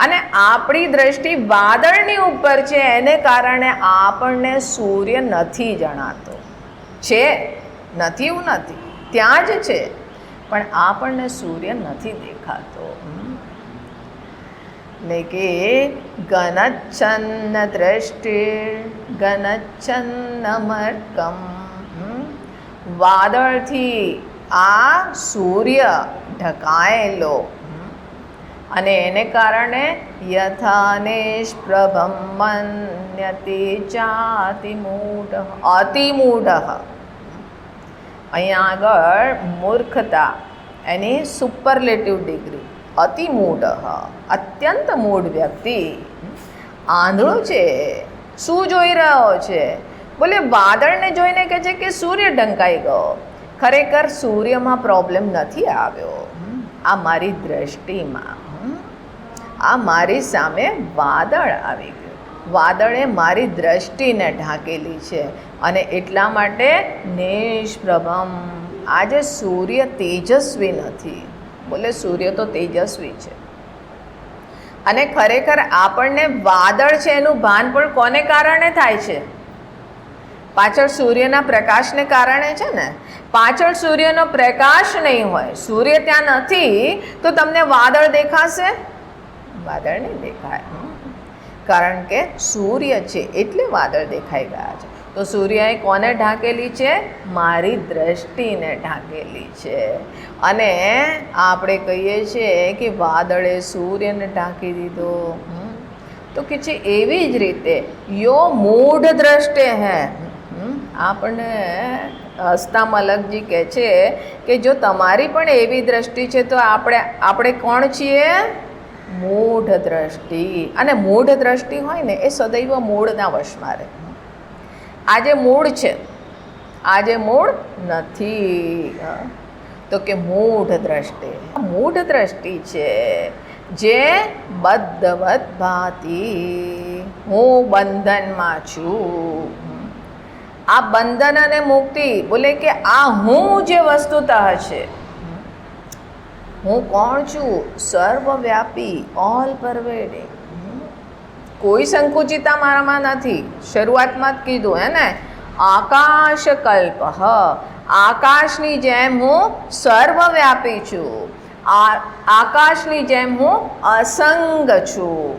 અને આપણી દ્રષ્ટિ વાદળની ઉપર છે, એને કારણે આપણને સૂર્ય નથી જણાતો. છે, નથી એવું નથી, ત્યાં જ છે, પણ આપણને સૂર્ય નથી દેખાતો. એટલે ગનચ્છન્ન દ્રષ્ટિર ગનચ્છન્નમર્કમ. વાદળથી આ સૂર્ય ઢકાયેલો, અને એને કારણે યથાનેષ્પ્રભમ મન્યતે ચાતિમૂઢ અતિમૂઢ. અહીંયા આગળ મૂર્ખતા એની સુપરલેટિવ ડિગ્રી. અતિમૂઢ, અત્યંત મૂઢ વ્યક્તિ આંધળો છે. શું જોઈ રહ્યો છે? બોલે વાદળને જોઈને કહે છે કે સૂર્ય ઢંકાઈ ગયો. ખરેખર સૂર્યમાં પ્રોબ્લેમ નથી આવ્યો, આ મારી દ્રષ્ટિમાં. આ મારી સામે વાદળ આવી ગયું, વાદળે મારી દ્રષ્ટિને ઢાંકેલી છે, અને એટલા માટે નિષ્પ્રભમ. આજે સૂર્ય તેજસ્વી નથી. બોલે સૂર્ય તો તેજસ્વી છે. અને ખરેખર આપણને વાદળ છે એનું ભાન પણ કોને કારણે થાય છે? પાછળ સૂર્યના પ્રકાશને કારણે છે ને. પાછળ સૂર્યનો પ્રકાશ નહીં હોય, સૂર્ય ત્યાં નથી, તો તમને વાદળ દેખાશે? વાદળ નહીં દેખાય, કારણ કે સૂર્ય છે એટલે વાદળ દેખાઈ ગયા છે. તો સૂર્યએ કોને ઢાંકેલી છે? મારી દ્રષ્ટિને ઢાંકેલી છે. અને આપણે કહીએ છીએ કે વાદળે સૂર્યને ઢાંકી દીધો. તો કે છે એવી જ રીતે યો મૂઢ દ્રષ્ટે હૈ. આપણને હસતા મલકજી કહે છે કે જો તમારી પણ એવી દ્રષ્ટિ છે તો આપણે કોણ છીએ? મૂઢ દ્રષ્ટિ. અને મૂઢ દ્રષ્ટિ હોય ને એ સદૈવ મૂળના વશમાં રહે. આજે મૂળ છે, આજે મૂળ નથી. તો કે મૂઢ દ્રષ્ટિ. મૂઢ દ્રષ્ટિ છે જે બદ્ધવત ભાતિ, હું બંધનમાં છું. આ બંધન અને મુક્તિ બોલે કે આ હું જે વસ્તુતઃ છે, હું કોણ છું? સર્વવ્યાપી, ઓલ પરવેડિંગ. કોઈ સંકુચિતા મારામાં નથી. શરૂઆતમાં જ કીધું હે ને, આકાશ કલ્પ, આકાશની જેમ હું સર્વવ્યાપી છું. આકાશની જેમ હું અસંગ છું.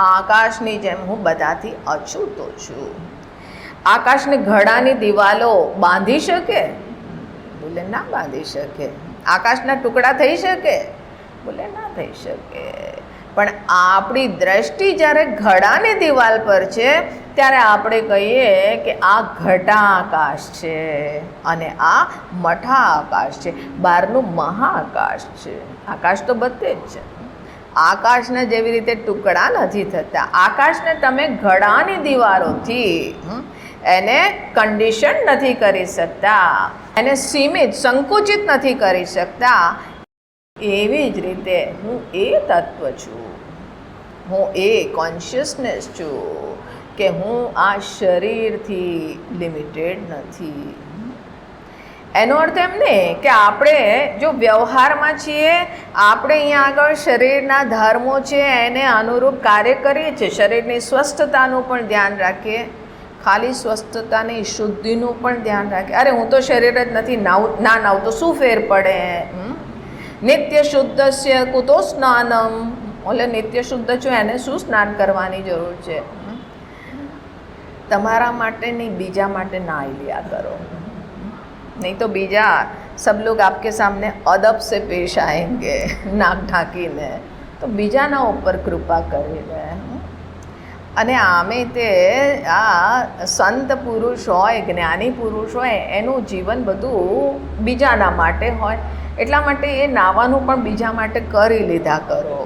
આકાશની જેમ હું બધાથી અછૂતો છું. આકાશને ઘડાની દિવાલો બાંધી શકે? બોલે ના બાંધી શકે. આકાશના ટુકડા થઈ શકે? બોલે ના થઈ શકે. પણ આપણી દ્રષ્ટિ જ્યારે ઘડાની દિવાલ પર છે ત્યારે આપણે કહીએ કે આ ઘટાકાશ છે અને આ મઠાકાશ છે, બહારનું મહાકાશ છે. આકાશ તો બધે જ છે. આકાશના જેવી રીતે ટુકડા નથી થતા. આકાશને તમે ઘડાની દિવારોથી એને કન્ડિશન નથી કરી શકતા, એને સીમિત, સંકુચિત નથી કરી શકતા. એવી જ રીતે હું એ તત્વ છું, હું એ કોન્શિયસનેસ છું કે હું આ શરીરથી લિમિટેડ નથી. એનો અર્થ એમ નહીં કે આપણે જો વ્યવહારમાં છીએ, આપણે અહીંયા આગળ શરીરના ધર્મો છે એને અનુરૂપ કાર્ય કરીએ છીએ, શરીરની સ્વસ્થતાનું પણ ધ્યાન રાખીએ, ખાલી સ્વસ્થતાની શુદ્ધિનું પણ ધ્યાન રાખીએ. અરે હું તો શરીર જ નથી, ના નાવ તો શું ફેર પડે? નિત્ય શુદ્ધસ્ય કુતો સ્નાનમ. ઓલે નિત્ય શુદ્ધ છો એને શું સ્નાન કરવાની જરૂર છે? તમારા માટે નહીં, બીજા માટે નાહી લ્યા કરો. नहीं तो बीजा सब लोग आपके सामने अदब से पेश आएंगे नाक ढांकीने. तो બીજાના ઉપર કૃપા કરી લે. અને આમે તે આ સંત પુરુષ હોય, જ્ઞાની પુરુષ હોય, એનું જીવન બધું બીજાના માટે હોય. એટલા માટે એ નાવાનું પણ બીજા માટે કરી લીધા કરો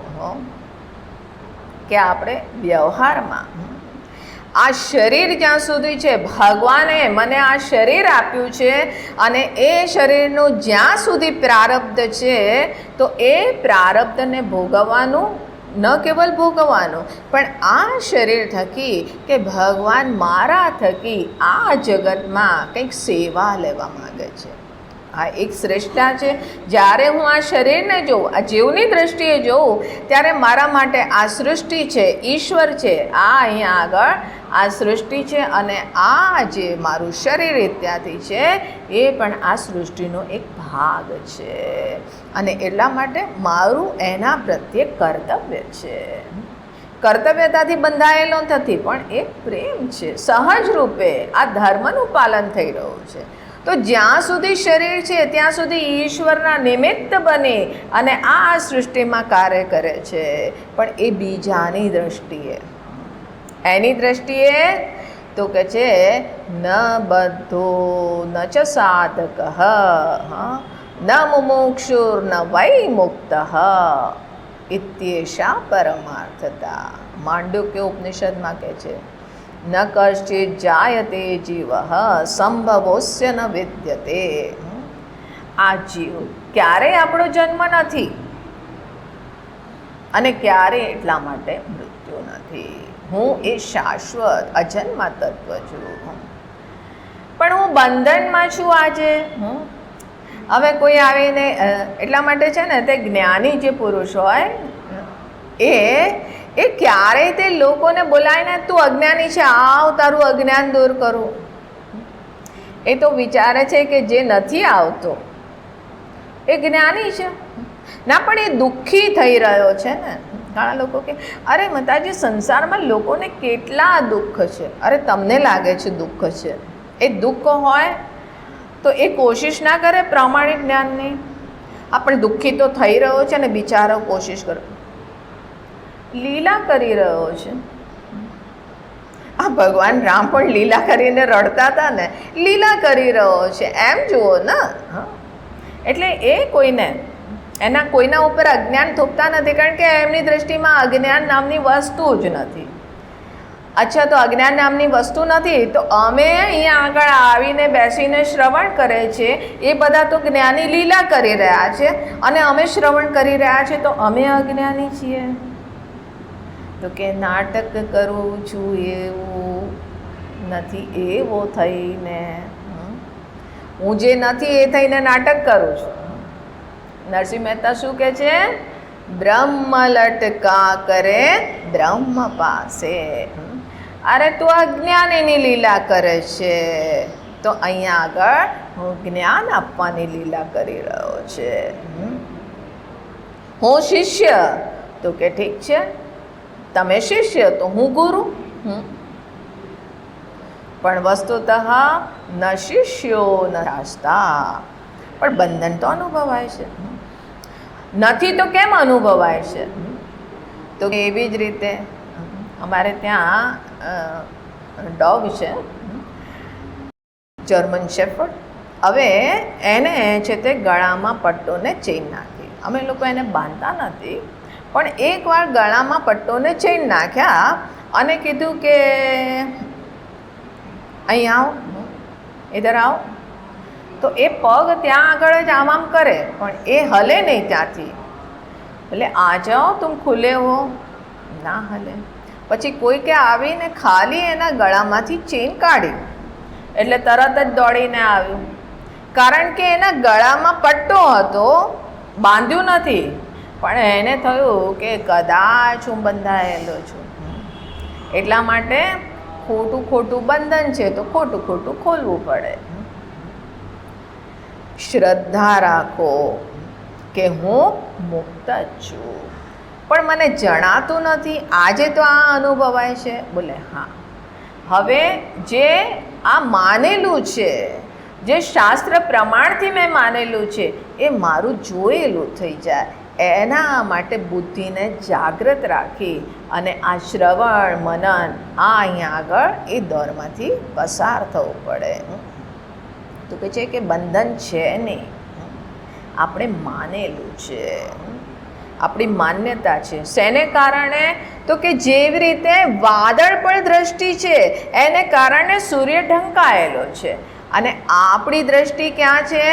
કે આપણે વ્યવહારમાં આ શરીર જ્યાં સુધી છે, ભગવાને મને આ શરીર આપ્યું છે અને એ શરીરનું જ્યાં સુધી પ્રારબ્ધ છે તો એ પ્રારબ્ધને ભોગવવાનું, ન કેવલ ભોગવવાનું પણ આ શરીર થકી કે ભગવાન મારા થકી આ જગતમાં કંઈક સેવા લેવા માગે છે. આ એક શ્રેષ્ઠતા છે. જ્યારે હું આ શરીરને જોઉં, આ જીવની દૃષ્ટિએ જોઉં, ત્યારે મારા માટે આ સૃષ્ટિ છે, ઈશ્વર છે, આ અહીંયા આગળ આ સૃષ્ટિ છે અને આ જે મારું શરીર ઇત્યાદિ છે એ પણ આ સૃષ્ટિનો એક ભાગ છે. અને એટલા માટે મારું એના પ્રત્યે કર્તવ્ય છે. કર્તવ્યતાથી બંધાયેલો નથી પણ એક પ્રેમ છે. સહજ રૂપે આ ધર્મનું પાલન થઈ રહ્યું છે. તો જ્યાં સુધી શરીર છે ત્યાં સુધી ઈશ્વરના નિમિત્ત બની અને આ સૃષ્ટિમાં કાર્ય કરે છે. પણ એ બીજાની દ્રષ્ટિએ, એની દ્રષ્ટિએ તો કે છે ન બધો ન ચ સાધક ન મુમુક્ષુર ન વૈ મુક્ત ઇત્યેષા પરમાર્થતા. માંડુક્ય ઉપનિષદમાં કહે છે ન કશ્ચિત જાયતે જીવ સંભવોસ્ય ન વિદ્યતે. આ જીવ ક્યારેય આપણો જન્મ નથી અને ક્યારેય એટલા માટે મૃત્યુ નથી. હું એ શાશ્વત અજન્મા તત્વ છું, પણ હું બંધનમાં છું આજે. હવે કોઈ આવીને, એટલા માટે છે ને તે જ્ઞાની જે પુરુષ હોય એ ક્યારેય તે લોકોને બોલાવીને તું અજ્ઞાની છે, આવ તારું અજ્ઞાન દૂર કરું. એ તો વિચારે છે કે જે નથી આવતો એ જ્ઞાની છે. ના, પણ એ દુઃખી થઈ રહ્યો છે ને. ઘણા લોકો કે અરે માતાજી સંસારમાં લોકોને કેટલા દુઃખ છે. અરે તમને લાગે છે દુઃખ છે, એ દુઃખ હોય તો એ કોશિશ ના કરે પ્રામાણિક જ્ઞાનની. આપણે દુઃખી તો થઈ રહ્યો છે ને બિચારો કોશિશ કરો, લીલા કરી રહ્યો છે. આ ભગવાન રામ પણ લીલા કરીને રડતા હતા ને, લીલા કરી રહ્યો છે એમ જુઓ ને. એટલે એ કોઈને એના કોઈના ઉપર અજ્ઞાન થોપતા નથી, કારણ કે એમની દ્રષ્ટિમાં અજ્ઞાન નામની વસ્તુ જ નથી. અચ્છા, તો અજ્ઞાન નામની વસ્તુ નથી તો અમે અહીંયા આગળ આવીને બેસીને શ્રવણ કરે છે એ બધા તો જ્ઞાની લીલા કરી રહ્યા છે અને અમે શ્રવણ કરી રહ્યા છે, તો અમે અજ્ઞાની છીએ? તો કે નાટક કરું છું એવું નથી, એવો થઈને હું જે નથી એ થઈને નાટક કરું છું. નરસિંહ મહેતા શું કહે છે? બ્રહ્મ લટકા કરે બ્રહ્મ પાસે. અરે તું અજ્ઞાનીની લીલા કરે છે, તો અહીંયા આગળ હું જ્ઞાન આપવાની લીલા કરી રહ્યો છે. હું શિષ્ય, તો કે ઠીક છે, તમે શિષ્ય તો હું ગુરુ. પણ વસ્તુતઃ ન શિષ્યો ન શાસ્તા. પણ બંધન તો અનુભવાય છે, નથી તો કેમ અનુભવાય છે? તો એવી જ રીતે અમારે ત્યાં ડોગ છે, જર્મન શેફર્ડ. હવે એને છે તે ગળામાં પટ્ટોને ચેઇન નાખી. અમે લોકો એને બાંધતા નથી, પણ એકવાર ગળામાં પટ્ટોને ચેઇન નાખ્યા અને કીધું કે અહીં આવો, ઇધર આવો. તો એ પગ ત્યાં આગળ જ આમ કરે, પણ એ હલે નહીં ત્યાંથી. એટલે આ જાઓ તુમ ખુલે હો, ના હલે. પછી કોઈ કે આવીને ખાલી એના ગળામાંથી ચેઇન કાઢી, એટલે તરત જ દોડીને આવ્યું, કારણ કે એના ગળામાં પટ્ટો હતો, બાંધ્યું નથી. પણ એને થયું કે કદાચ હું બંધાયેલો છું, એટલા માટે ખોટું ખોટું બંધન છે તો ખોટું ખોટું ખોલવું પડે. શ્રદ્ધા રાખો કે હું મુક્ત જ છું, પણ મને જણાતું નથી. આજે તો આ અનુભવાય છે. બોલે હા, હવે જે આ માનેલું છે, જે શાસ્ત્ર પ્રમાણથી મેં માનેલું છે, એ મારું જોયેલું થઈ જાય. એના માટે બુદ્ધિને જાગૃત રાખી અને આ શ્રવણ મનન આ અહીંયા આગળ એ દોરમાંથી પસાર થવું પડે. તો કહે છે કે બંધન છે નહીં, આપણે માનેલું છે, આપણી માન્યતા છે. શેને કારણે? તો કે જેવી રીતે વાદળ પણ દ્રષ્ટિ છે, એને કારણે સૂર્ય ઢંકાયેલો છે. અને આપણી દ્રષ્ટિ ક્યાં છે?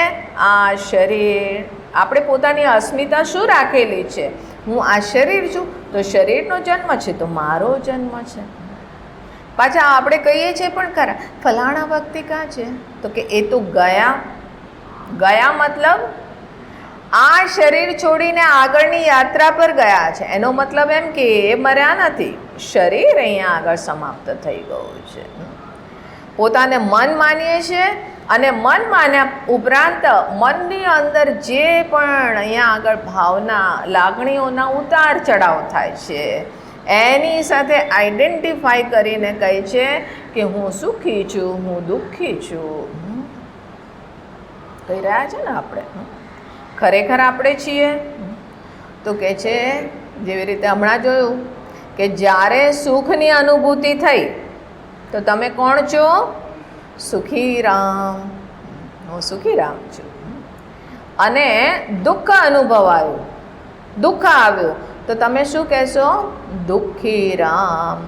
આ શરીર. આપણે પોતાની અસ્મિતા શું રાખેલી છે? હું આ શરીર છું, તો શરીરનો જન્મ છે તો મારો જન્મ છે. પાછા આપણે કહીએ છીએ પણ ખરા, ફલાણા વ્યક્તિ ક્યાં છે? તો કે એ તો ગયા. ગયા મતલબ આ શરીર છોડીને આગળની યાત્રા પર ગયા છે. એનો મતલબ એમ કે એ મર્યા નથી, શરીર અહીંયા આગળ સમાપ્ત થઈ ગયું છે. પોતાને મન માનીએ છીએ અને મન માન્યા ઉપરાંત મનની અંદર જે પણ અહીંયા આગળ ભાવના, લાગણીઓના ઉતાર ચઢાવ થાય છે, એની સાથે આઈડેન્ટિફાઈ કરીને કહે છે કે હું સુખી છું, હું દુઃખી છું. કહી રહ્યા છે ને આપણે, ખરેખર આપણે છીએ? તો કહે છે જેવી રીતે હમણાં જોયું કે જ્યારે સુખની અનુભૂતિ થઈ તો તમે કોણ છો? સુખી રામ. હું સુખી રામ છું. અને દુઃખ અનુભવાયું, દુઃખ આવ્યું તો તમે શું કહેશો? દુઃખી રામ.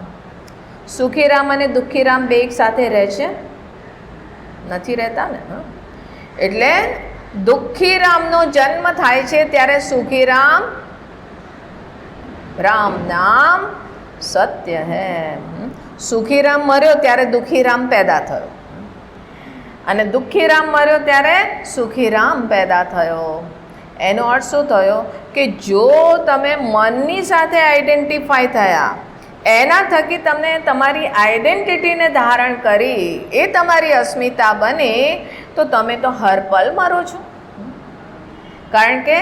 સુખી રામ અને દુઃખી રામ બે એક સાથે રહે છે? નથી રહેતા ને. એટલે દુઃખી રામનો જન્મ થાય છે ત્યારે સુખી રામ, રામ નામ સત્ય હૈ. સુખી રામ મર્યો ત્યારે દુઃખી રામ પેદા થયો, અને દુઃખી રામ મર્યો ત્યારે સુખી રામ પેદા થયો. એનો અર્થ શું થયો? કે જો તમે મનની સાથે આઈડેન્ટિફાઈ થયા, એના થકી તમને તમારી આઈડેન્ટિટીને ધારણ કરી, એ તમારી અસ્મિતા બને, તો તમે તો હર પલ મરો છો. કારણ કે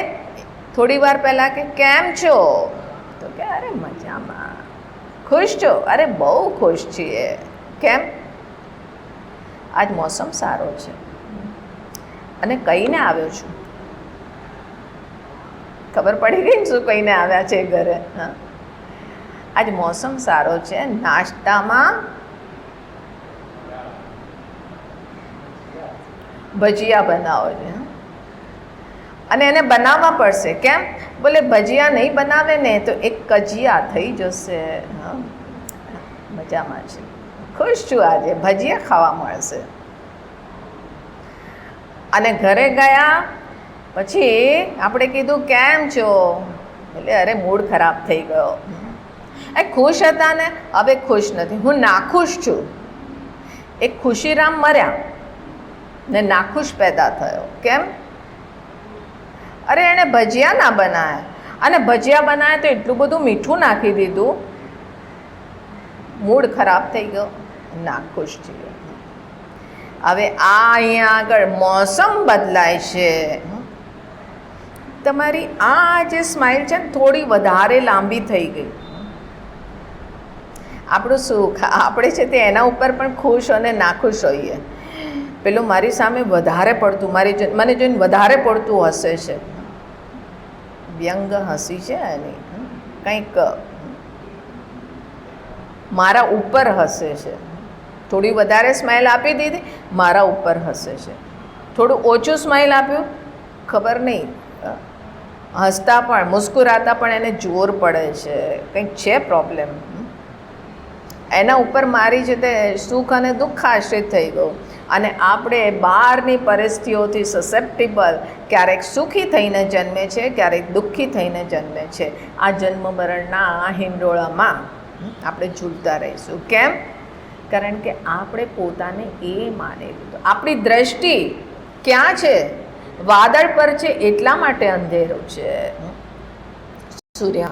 થોડી વાર પહેલાં કે કેમ છો? તો કે અરે મજામાં. ખુશ છો? અરે બહુ ખુશ છીએ. કેમ? આજ મોસમ સારો છે અને કહીને આવ્યો છું. ખબર પડી ગઈ ને શું કહીને આવ્યા છે ઘરે? હા, આજ મોસમ સારો છે, નાસ્તામાં ભજીયા બનાવો છે. અને એને બનાવવા પડશે. કેમ? બોલે ભજીયા નહીં બનાવે ને તો એક કજિયા થઈ જશે. હા, મજામાં છે, ખુશ છું, આજે ભજીયા ખાવા મળશે. અને ઘરે ગયા પછી આપણે કીધું કેમ છો, એટલે અરે મૂડ ખરાબ થઈ ગયો. એ ખુશ હતા ને, હવે ખુશ નથી, હું નાખુશ છું. એક ખુશીરામ મર્યા ને નાખુશ પેદા થયો. કેમ? અરે એણે ભજીયા ના બનાવ્યા, અને ભજીયા બનાવ્યા તો એટલું બધું મીઠું નાખી દીધું, મૂડ ખરાબ થઈ ગયો, નાખુશ થઈ ગયો. હવે આ અહીંયા આગળ મોસમ બદલાય છે. તમારી આ જે સ્માઇલ છે ને થોડી વધારે લાંબી થઈ ગઈ. આપણું સુખ આપણે છે તે એના ઉપર પણ ખુશ અને નાખુશ હોઈએ. પેલું મારી સામે વધારે પડતું મને જોઈને વધારે પડતું હસે છે, વ્યંગ હસી છે એની, કંઈક મારા ઉપર હસે છે. થોડી વધારે સ્માઇલ આપી દીધી, મારા ઉપર હસે છે. થોડું ઓછું સ્માઇલ આપ્યું, ખબર નહીં, હસતા પણ મુસ્કુરાતા પણ એને જોર પડે છે, કંઈક છે પ્રોબ્લેમ. એના ઉપર મારી છે તે સુખ અને દુઃખ આશ્રિત થઈ ગયું. અને આપણે બહારની પરિસ્થિતિઓથી સસેપ્ટેબલ, ક્યારેક સુખી થઈને જન્મે છે, ક્યારેક દુઃખી થઈને જન્મે છે. આ જન્મ મરણના હિંડોળામાં આપણે ઝૂલતા રહીશું. કેમ? કારણ કે આપણે પોતાને એ માની લીધું. આપણી દ્રષ્ટિ ક્યાં છે? વાદળ પર છે, એટલા માટે અંધેરો છે. સૂર્ય,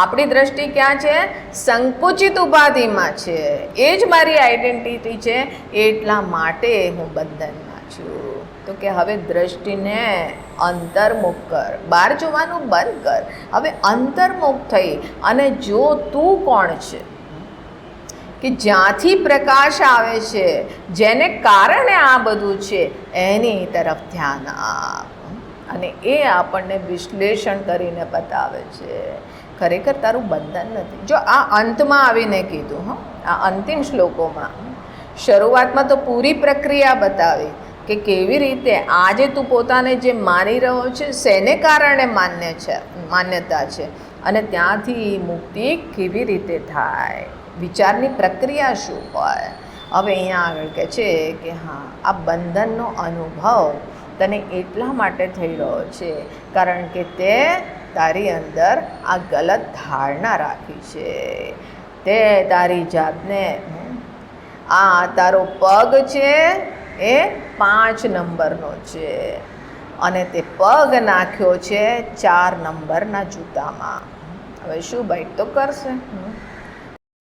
આપણી દ્રષ્ટિ ક્યાં છે? સંકુચિત ઉપાધિમાં છે. એ જ મારી આઈડેન્ટિટી છે, એટલા માટે હું બંધનમાં છું. તો કે હવે દ્રષ્ટિને અંતર્મુખ કર, બહાર જોવાનું બંધ કર. હવે અંતર્મુખ થઈ અને જો તું કોણ છે, કે જ્યાંથી પ્રકાશ આવે છે, જેને કારણે આ બધું છે, એની તરફ ધ્યાન આપ. અને એ આપણને વિશ્લેષણ કરીને બતાવે છે ખરેખર તારું બંધન નથી. જો આ અંતમાં આવીને કીધું, આ અંતિમ શ્લોકોમાં શરૂઆતમાં તો પૂરી પ્રક્રિયા બતાવી કે કેવી રીતે આજે તું પોતાને જે માની રહ્યો છે શેને કારણે માન્યતા છે, અને ત્યાંથી મુક્તિ કેવી રીતે થાય, વિચારની પ્રક્રિયા શું હોય. હવે અહીંયા આગળ કહે છે કે હા, આ બંધનનો અનુભવ તને એટલા માટે થઈ રહ્યો છે કારણ કે તે તારી અંદર આ ગલત ધારણા રાખી છે. તે તારી જાતને આ તારો પગ છે એ 5 નંબરનો છે અને તે પગ નાખ્યો છે 4 નંબરના જૂતામાં. હવે શું ભાઈ તો કરશે?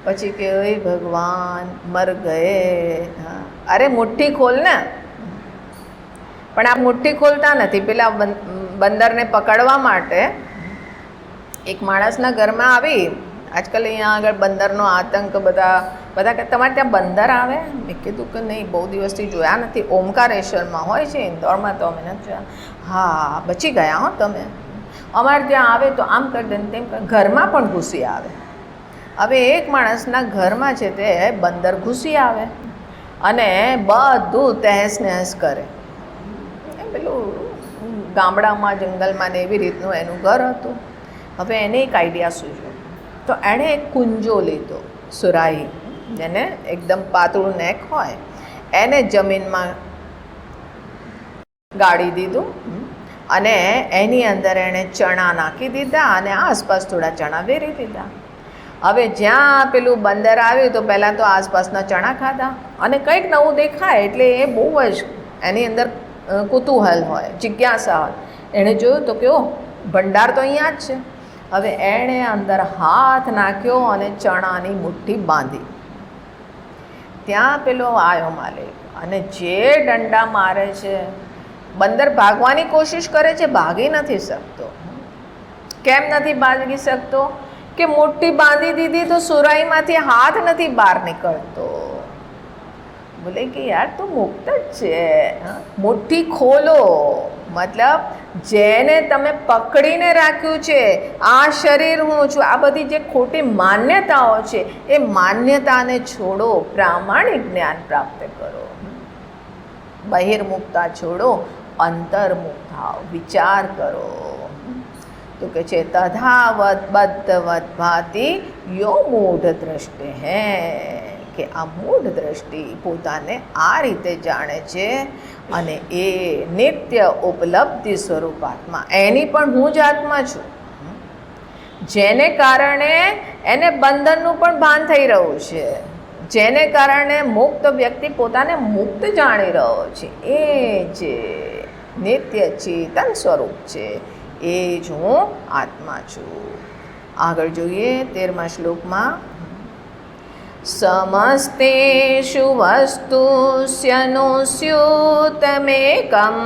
પછી કે ઓય ભગવાન મર ગયે. અરે મુઠ્ઠી ખોલ ને. પણ આ મુઠ્ઠી ખોલતા નથી. પેલા બંદરને પકડવા માટે એક માણસના ઘરમાં આવી. આજકાલ અહીંયા આગળ બંદરનો આતંક, બધા કે તમારે ત્યાં બંદર આવે? મેં કીધું કે નહીં, બહુ દિવસથી જોયા નથી. ઓમકારેશ્વરમાં હોય છે, ઇન્દોરમાં તો અમે નથી જોયા. હા, બચી ગયા હો તમે. અમારે ત્યાં આવે તો આમ કરી દે તેમ કરે, ઘરમાં પણ ઘૂસી આવે. હવે એક માણસના ઘરમાં છે તે બંદર ઘૂસી આવે અને બધું તહેસ નહેસ કરે. પેલું ગામડામાં જંગલમાં ને એવી રીતનું એનું ઘર હતું. હવે એને એક આઈડિયા સૂઝ્યો, તો એણે એક કુંજો લીધો, સુરાહી, જેને એકદમ પાતળું નેક હોય, એને જમીનમાં ગાળી દીધું અને એની અંદર એણે ચણા નાખી દીધા અને આસપાસ થોડા ચણા વેરી દીધા. હવે જ્યાં પેલું બંદર આવ્યું તો પહેલાં તો આસપાસના ચણા ખાધા અને કંઈક નવું દેખાય એટલે એ બહુ જ એની અંદર કુતૂહલ હોય, જિજ્ઞાસા હોય. એણે જોયું તો કે ભંડાર તો અહીંયા જ છે. હવે એણે અંદર હાથ નાખ્યો અને ચણાની મુઠ્ઠી બાંધી. ત્યાં પેલો આવ્યો માલિક અને જે દંડા મારે છે, બંદર ભાગવાની કોશિશ કરે છે, ભાગી નથી શકતો. કેમ નથી ભાગી શકતો? કે મુઠ્ઠી બાંધી દીધી તો સુરાઈમાંથી હાથ નથી બહાર નીકળતો. બોલે કે યાર તું મુક્ત જ છે, મુઠ્ઠી ખોલો. મતલબ જેને તમે પકડીને રાખ્યું છે, આ શરીર હું છું, આ બધી જે ખોટી માન્યતાઓ છે એ માન્યતાને છોડો, પ્રામાણિક જ્ઞાન પ્રાપ્ત કરો. બહિર્મુખતા છોડો, અંતર્મુખ થાવ, વિચાર કરો. તો કે છે તથાવત બદ્ધવત ભાતિ યો મૂઢ દ્રષ્ટિ હે, કે આ મૂઢ દ્રષ્ટિ પોતાને આ રીતે જાણે છે અને એ નિત્ય ઉપલબ્ધિ સ્વરૂપ આત્મા, એની પણ હું જ આત્મા છું, જેને કારણે એને બંધનનું પણ ભાન થઈ રહ્યું છે, જેને કારણે મુક્ત વ્યક્તિ પોતાને મુક્ત જાણી રહ્યો છે. એ જે નિત્ય ચેતન સ્વરૂપ છે એ જ હું આત્મા છું. આગળ જોઈએ 13મા શ્લોકમાં, સમસ્તેષુ વસ્તુસ્યનુસ્યુતમેકં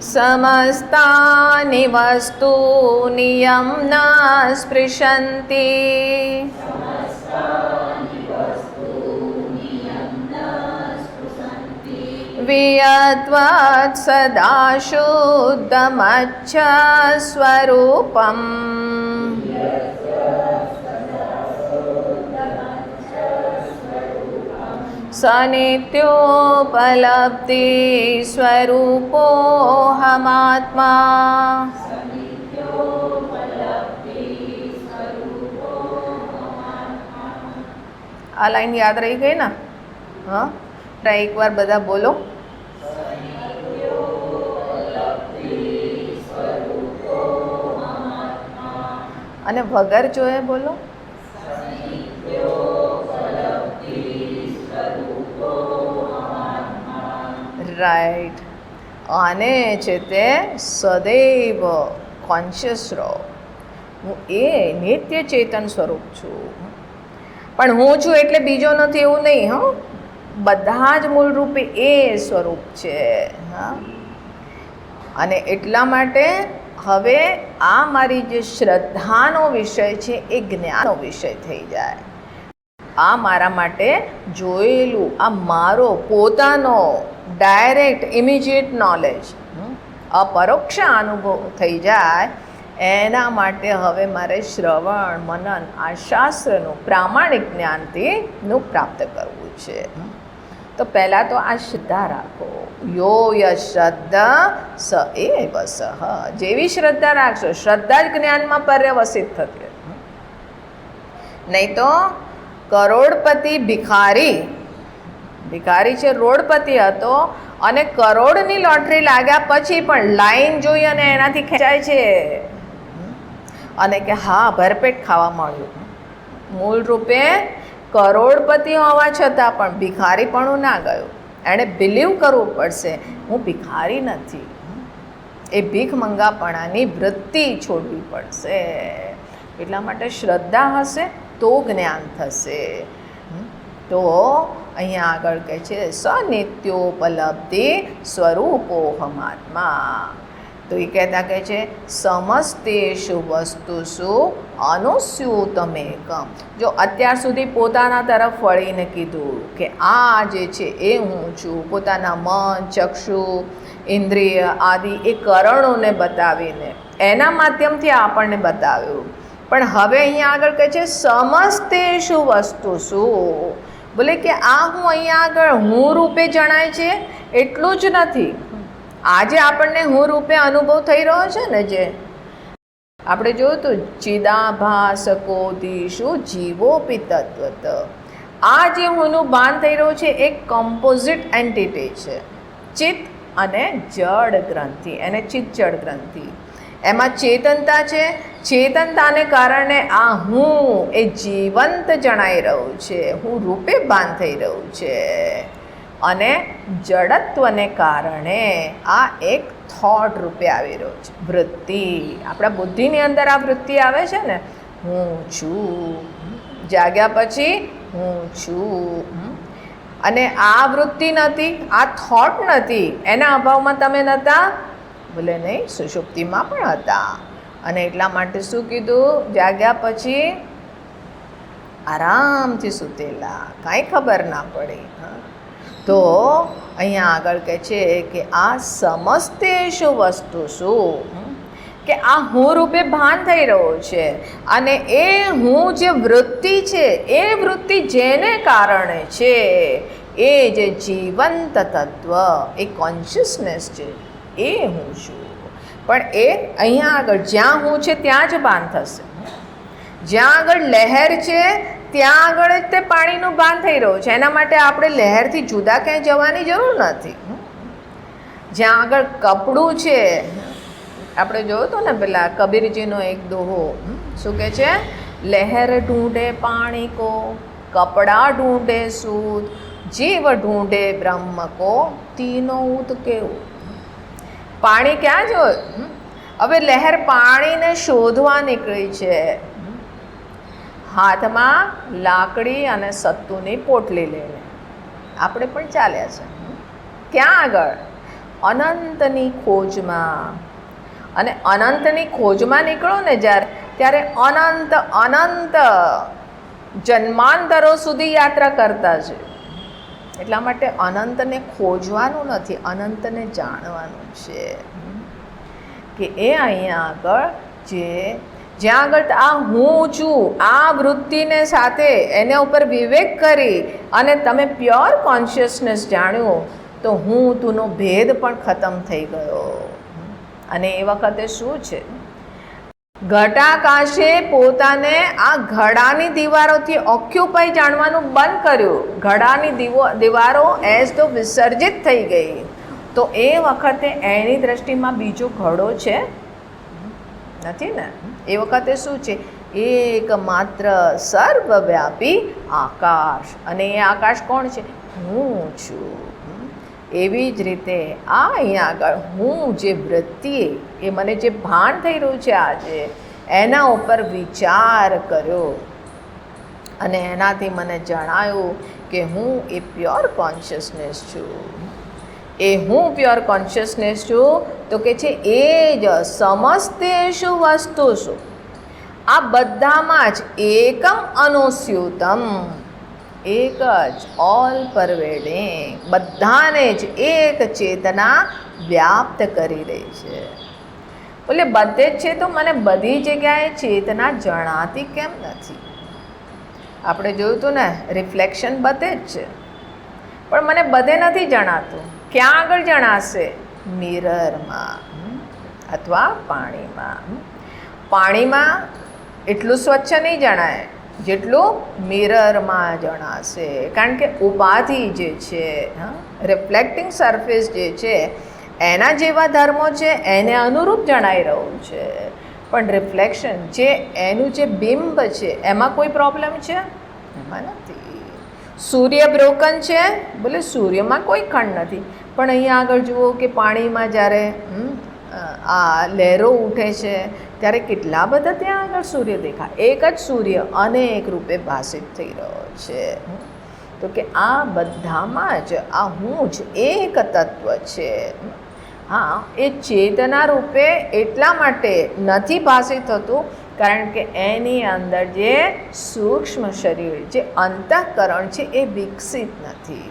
સમસ્તાનિ વસ્તુનિ યં ન સ્પૃશન્તિ વિયત્વત સદા શુદ્ધમચ્છ સ્વરૂપમ સનિત્યોપલબ્ધિ સ્વરૂપોહમાત્મા. આ લાઈન યાદ રહી ગઈ ને? હા, એકવાર બધા બોલો. અને વગર જોયે બોલો. રાઈટ. આને છે તે સદૈવ કોન્શિયસ રહો. હું એ નિત્ય ચેતન સ્વરૂપ છું, પણ હું છું એટલે બીજો નથી એવું નહીં. હા, બધા જ મૂળરૂપે એ સ્વરૂપ છે. હા, અને એટલા માટે હવે આ મારી જે શ્રદ્ધાનો વિષય છે એ જ્ઞાનનો વિષય થઈ જાય. આ મારા માટે જોયેલું, આ મારો પોતાનો ડાયરેક્ટ ઇમિડિયેટ નોલેજ, અપરોક્ષ અનુભવ થઈ જાય. એના માટે હવે મારે શ્રવણ મનન આ શાસ્ત્રનું પ્રામાણિક જ્ઞાનથીનું પ્રાપ્ત કરવું છે. તો પહેલાં તો આ શ્રદ્ધા રાખો. યો યશ શ્રદ્ધા સ એવ સહ. જેવી શ્રદ્ધા રાખશો, શ્રદ્ધા જ જ્ઞાનમાં પર્યવસિત થશે. નહીં તો કરોડપતિ ભિખારી છે, રોડપતિ હતો અને કરોડની લોટરી લાગ્યા પછી પણ લાઈન જોઈ અને એનાથી ખેંચાય છે અને કે હા ભરપેટ ખાવા મળ્યું. મૂળ રૂપે કરોડપતિ હોવા છતાં પણ ભિખારીપણું ના ગયું. એણે બિલીવ કરવું પડશે હું ભિખારી નથી. એ ભીખ મંગાપણાની વૃત્તિ છોડવી પડશે. એટલા માટે શ્રદ્ધા હશે તો જ્ઞાન થશે. તો અહીંયા આગળ કહે છે સનિત્યોપલબ્ધિ સ્વરૂપોહમાત્મા. તો એ કહેતા કહે છે સમસ્તેષુ વસ્તુષુ અનુસ્યુતમેકમ. જો અત્યાર સુધી પોતાના તરફ વળીને કીધું કે આ જે છે એ હું છું, પોતાના મન ચક્ષુ ઇન્દ્રિય આદિ એ કરણોને બતાવીને એના માધ્યમથી આપણને બતાવ્યું. પણ હવે અહીંયા આગળ કહે છે સમસ્તેષુ વસ્તુષુ. બોલે કે આ હું અહીંયા આગળ હું રૂપે જણાય છે એટલું જ નથી. આજે આપણને હું રૂપે અનુભવ થઈ રહ્યો છે ને, જે આપણે જોયું તો ચિદાભાસકોદિષુ જીવોપી તત્વત. આ જે હુંનું ભાન થઈ રહ્યું છે એક કમ્પોઝિટ એન્ટિટી છે, ચિત્ત અને જડ ગ્રંથિ, એને ચિત્ત જડ ગ્રંથિ. એમાં ચેતનતા છે. ચેતનતાને કારણે આ હું એ જીવંત જણાઈ રહ્યું છે, હું રૂપે ભાન થઈ રહ્યું છે. અને જડત્વને કારણે આ એક થોટ રૂપે આવી રહ્યો છે, વૃત્તિ. આપણા બુદ્ધિની અંદર આ વૃત્તિ આવે છે ને, હું છું. જાગ્યા પછી હું છું. અને આ વૃત્તિ નથી, આ થોટ નથી, એના અભાવમાં તમે નહોતા? બોલે નહીં, સુષુપ્તિમાં પણ હતા. અને એટલા માટે શું કીધું? જાગ્યા પછી આરામથી સૂતેલા, કાંઈ ખબર ના પડી. તો અહીંયા આગળ કહે છે કે આ સમસ્તેષુ વસ્તુષુ, કે આ હું રૂપે ભાન થઈ રહ્યો છે, અને એ હું જે વૃત્તિ છે એ વૃત્તિ જેને કારણે છે એ જે જીવંત તત્વ એ કોન્શિયસનેસ છે એ હું છું. પણ એ અહીંયા આગળ જ્યાં હું છે ત્યાં જ ભાન થશે. જ્યાં આગળ લહેર છે ત્યાં આગળ જ તે પાણીનું ભાન થઈ રહ્યું છે. એના માટે આપણે લહેરથી જુદા ક્યાંય જવાની જરૂર નથી. જ્યાં આગળ કપડું છે, આપણે જોયું હતું ને પેલા કબીરજીનો એક દોહો, શું કહે છે? લહેર ઢૂંઢે પાણી કો, કપડા ઢૂંઢે સૂત, જીવ ઢૂંઢે બ્રહ્મ કો, તીનો ઉત કેવું. પાણી ક્યાં જોયું? હવે લહેર પાણીને શોધવા નીકળી છે. હાથમાં લાકડી અને સત્તુની પોટલી લઈને આપણે પણ ચાલ્યા છે. ક્યાં આગળ? અનંતની ખોજમાં. અને અનંતની ખોજમાં નીકળો ને જ્યારે, ત્યારે અનંત અનંત જન્માંતરો સુધી યાત્રા કરતા છે. એટલા માટે અનંતને ખોજવાનું નથી, અનંતને જાણવાનું છે. કે એ અહીંયા આગળ જ્યાં આગળ આ હું છું, આ વૃત્તિને સાથે એના ઉપર વિવેક કરી અને તમે પ્યોર કોન્શિયસનેસ જાણ્યું, તો હું તુંનો ભેદ પણ ખતમ થઈ ગયો. અને એ વખતે શું છે? ઘટાકાશે પોતાને આ ઘડાની દીવારોથી ઓક્યુપાય જાણવાનું બંધ કર્યું. ઘડાની દીવારો એઝ તો વિસર્જિત થઈ ગઈ. તો એ વખતે એની દ્રષ્ટિમાં બીજો ઘડો છે નથી ને. એ વખતે શું છે? એકમાત્ર સર્વવ્યાપી આકાશ. અને એ આકાશ કોણ છે? હું છું. એવી જ રીતે આ અહીંયા આગળ હું જે વૃત્તિ, એ મને જે ભાન થઈ રહ્યું છે આજે, એના ઉપર વિચાર કર્યો અને એનાથી મને જણાયું કે હું એ પ્યોર કોન્શિયસનેસ છું. એ હું પ્યોર કોન્શિયસનેસ છું. તો કે છે એ જ સમસ્તેષુ વસ્તુષુ, આ બધામાં જ એકમ અનુસ્યુતમ, એક જ ઓલ પરવેડિંગ, બધાને જ એક ચેતના વ્યાપ્ત કરી રહી છે. બોલે બધે જ છે, તો મને બધી જગ્યાએ ચેતના જણાતી કેમ નથી? આપણે જોયું હતું ને, રિફ્લેક્શન બધે જ છે, પણ મને બધે નથી જણાતું. ક્યાં આગળ જણાશે? મિરરમાં અથવા પાણીમાં. પાણીમાં એટલું સ્વચ્છ નહીં જણાય જેટલું મિરરમાં જણાશે. કારણ કે ઉપાધિ જે છે, રિફ્લેક્ટિંગ સરફેસ જે છે, એના જેવા ધર્મો છે, એને અનુરૂપ જણાઈ રહ્યું છે. પણ રિફ્લેક્શન જે એનું જે બિંબ છે, એમાં કોઈ પ્રોબ્લેમ છે? એમાં નથી. સૂર્ય બ્રોકન છે, બોલે સૂર્યમાં કોઈ ખંડ નથી. પણ અહીંયા આગળ જુઓ કે પાણીમાં જ્યારે આ લહેરો ઉઠે છે ત્યારે કેટલા બધા ત્યાં આગળ સૂર્ય દેખાય. એક જ સૂર્ય અનેક રૂપે ભાષિત થઈ રહ્યો છે. તો કે આ બધામાં જ આ હું જ એક તત્વ છે. હા, એ ચેતના રૂપે એટલા માટે નથી ભાષિત થતું કારણ કે એની અંદર જે સૂક્ષ્મ શરીર, જે અંતઃકરણ છે, એ વિકસિત નથી.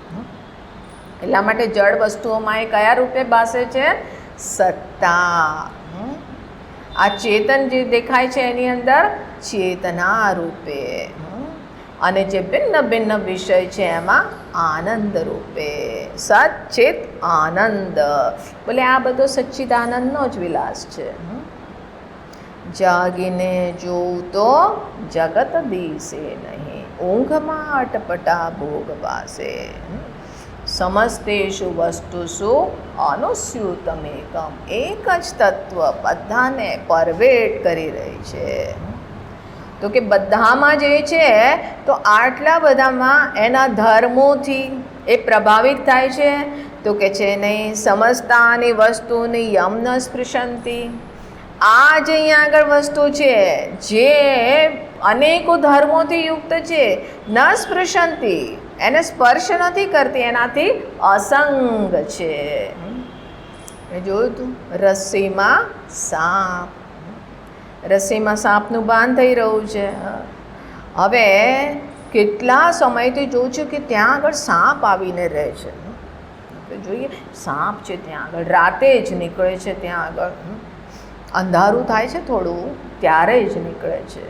એટલા માટે જળ વસ્તુઓમાં એ કયા રૂપે ભાષે છે? સત્તા. આ ચેતન જે દેખાય છે એની અંદર ચેતના રૂપે, અને જે ભિન્ન ભિન્ન વિષય છે એમાં આનંદ રૂપે. સત ચેત આનંદ, બોલે આ બધો સચ્ચિદાનંદનો જ વિલાસ છે. જાગીને જોઉં તો જગત દિશે નહીં, ઊંઘમાં અટપટા ભોગ વાસે. સમસ્તેષુ વસ્તુષુ અનુસ્યુતમેકમ, એક જ તત્વ બધાને પરવેટ કરી રહી છે. તો કે બધામાં જે છે, તો આટલા બધામાં એના ધર્મોથી એ પ્રભાવિત થાય છે. તો કે છે નહીં, સમસ્તાની વસ્તુની યમ ન સ્પૃશંતિ. આ જ અહીંયા આગળ વસ્તુ છે જે અનેકો ધર્મોથી યુક્ત છે, ન સ્પૃશંતિ, એને સ્પર્શ નથી કરતી, એનાથી અસંગ છે. મેં જોયું હતું રસ્સીમાં સાપ, રસ્સીમાં સાપનું બાંધ થઈ રહ્યું છે. હવે કેટલા સમયથી જોઉં છું કે ત્યાં આગળ સાપ આવીને રહે છે. આપણે જોઈએ સાપ છે ત્યાં આગળ, રાતે જ નીકળે છે ત્યાં આગળ. અંધારું થાય છે થોડું ત્યારે જ નીકળે છે.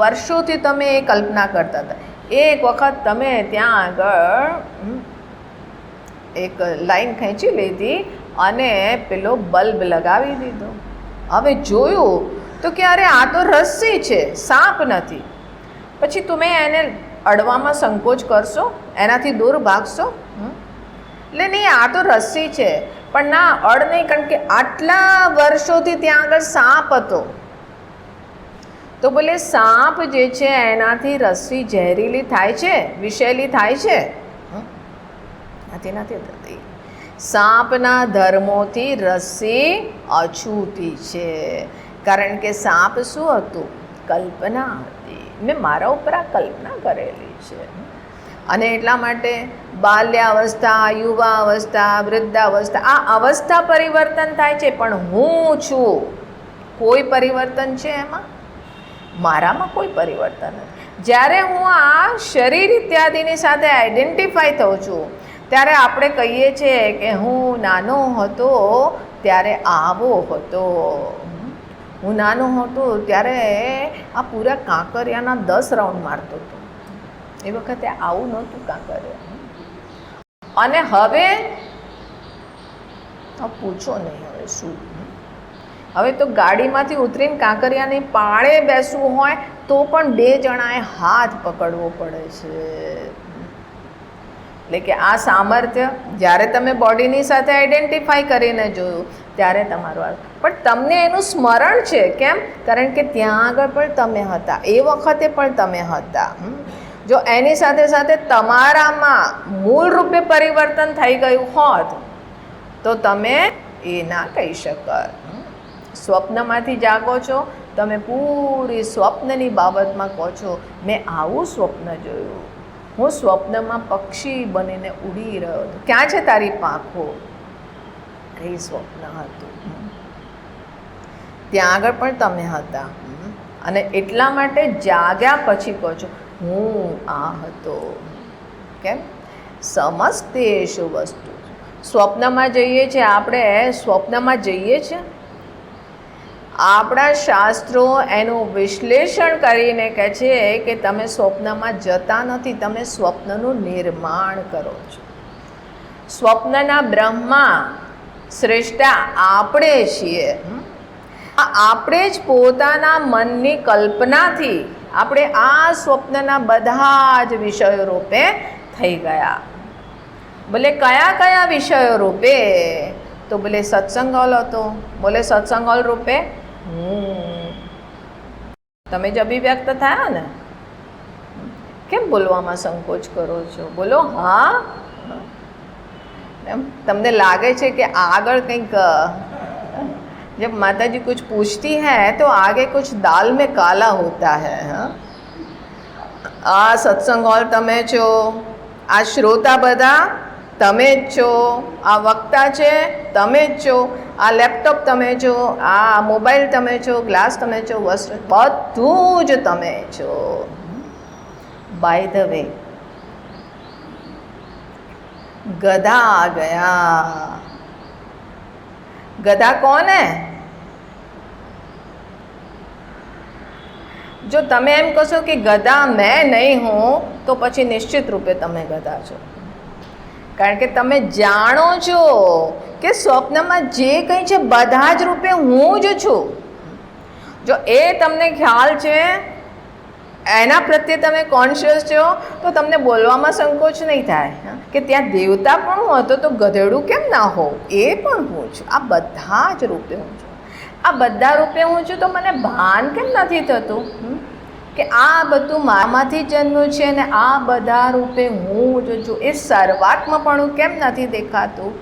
વર્ષોથી તમે એ કલ્પના કરતા હતા. એક વખત તમે ત્યાં આગળ એક લાઈન ખેંચી લીધી અને પેલો બલ્બ લગાવી દીધો. હવે જોયું તો કે અરે આ તો રસ્સી છે, સાપ નથી. પછી તમે એને અડવામાં સંકોચ કરશો, એનાથી દૂર ભાગશો? એટલે નહીં, આ તો રસ્સી છે, પણ ના અડ નહીં, કારણ કે આટલા વર્ષોથી ત્યાં આગળ સાપ હતો. તો બોલે સાપ જે છે એનાથી રસ્સી ઝેરીલી થાય છે, વિષેલી થાય છે? નથી થતી. સાપના ધર્મોથી રસ્સી અછૂતી છે, કારણ કે સાપ શું હતું? કલ્પના હતી. મેં મારા ઉપર આ કલ્પના કરેલી છે. અને એટલા માટે બાલ્યાવસ્થા, યુવાવસ્થા, વૃદ્ધાવસ્થા, આ અવસ્થા પરિવર્તન થાય છે, પણ હું છું, કોઈ પરિવર્તન છે એમાં? મારામાં કોઈ પરિવર્તન નથી. જ્યારે હું આ શરીર ઇત્યાદિની સાથે આઈડેન્ટિફાઈ થઉં છું ત્યારે આપણે કહીએ છીએ કે હું નાનો હતો ત્યારે આવો હતો, હું નાનો હતો ત્યારે આ પૂરા કાંકરિયાના 10 રાઉન્ડ મારતો હતો, એ વખતે આવું નહોતું કાંકરિયા. અને હવે પૂછો નહીં હવે શું. હવે તો ગાડીમાંથી ઉતરીને કાંકરિયાની પાળે બેસવું હોય તો પણ 2 જણાએ હાથ પકડવો પડે છે. એટલે કે આ સામર્થ્ય જ્યારે તમે બોડીની સાથે આઈડેન્ટિફાઈ કરીને જોયું ત્યારે તમારું, પણ તમને એનું સ્મરણ છે. કેમ? કારણ કે ત્યાં આગળ પણ તમે હતા, એ વખતે પણ તમે હતા. જો એની સાથે સાથે તમારામાં મૂળ રૂપે પરિવર્તન થઈ ગયું હોત તો તમે એ ના કહી શકત. સ્વપ્નમાંથી જાગો છો, તમે પૂરી સ્વપ્નની બાબતમાં કહો છો મેં આવું સ્વપ્ન જોયું, હું સ્વપ્નમાં પક્ષી બનીને ઉડી રહ્યો હતો. ક્યાં છે તારી પાંખો? એ સ્વપ્ન હતું. ત્યાં આગળ પણ તમે હતા. અને એટલા માટે જાગ્યા પછી કહો છો હું આ હતો. કેમ? સમસ્તેષુ વસ્તુ. સ્વપ્નમાં જઈએ છીએ આપણે, સ્વપ્નમાં જઈએ છીએ, આપણા શાસ્ત્રો એનું વિશ્લેષણ કરીને કહે છે કે તમે સ્વપ્નમાં જતા નથી, તમે સ્વપ્નનું નિર્માણ કરો છો. સ્વપ્નના બ્રહ્મા શ્રેષ્ઠા આપણે છીએ. આપણે જ પોતાના મનની કલ્પનાથી આપણે આ સ્વપ્નના બધા જ વિષયો રૂપે થઈ ગયા. બોલે કયા કયા વિષયો રૂપે? તો બોલે સત્સંગ હોલ હતો. બોલે સત્સંગ હોલ રૂપે તમે જ અભિવ્યક્ત થયા ને. કેમ બોલવામાં સંકોચ કરો છો? બોલો હા. તમને લાગે છે કે આગળ કંઈક, जब माता जी कुछ पूछती हैं तो आगे कुछ दाल में काला होता है. આ સત્સંગ હોલ તમે છો, આ શ્રોતા બધા તમે જ છો, આ વક્તા છે તમે જ છો, આ લેપટોપ તમે છો, આ મોબાઈલ તમે છો, ગ્લાસ તમે છો, વસ્ત્ર બધું જ તમે છો. બાય ધ વે ગધા આ ગયા. गधा कौन है? જો તમે એમ કહો કે ગધા મેં નહીં હું, તો પછી નિશ્ચિત રૂપે તમે ગધા છો. કારણ કે તમે જાણો છો કે સ્વપ્નમાં જે કંઈ છે બધા જ રૂપે હું જ છું. જો એ તમને ખ્યાલ છે, એના પ્રત્યે તમે કોન્શિયસ છો, તો તમને બોલવામાં સંકોચ નહીં થાય કે ત્યાં દેવતા પણ હું હતો તો ગધેડું કેમ ના હોઉં, એ પણ હું છું. આ બધા જ રૂપે હું છું. આ બધા રૂપે હું છું તો મને ભાન કેમ નથી થતું કે આ બધું મારામાંથી જન્મ્યું છે અને આ બધા રૂપે હું જ છું? એ સર્વાત્મપણું કેમ નથી દેખાતું?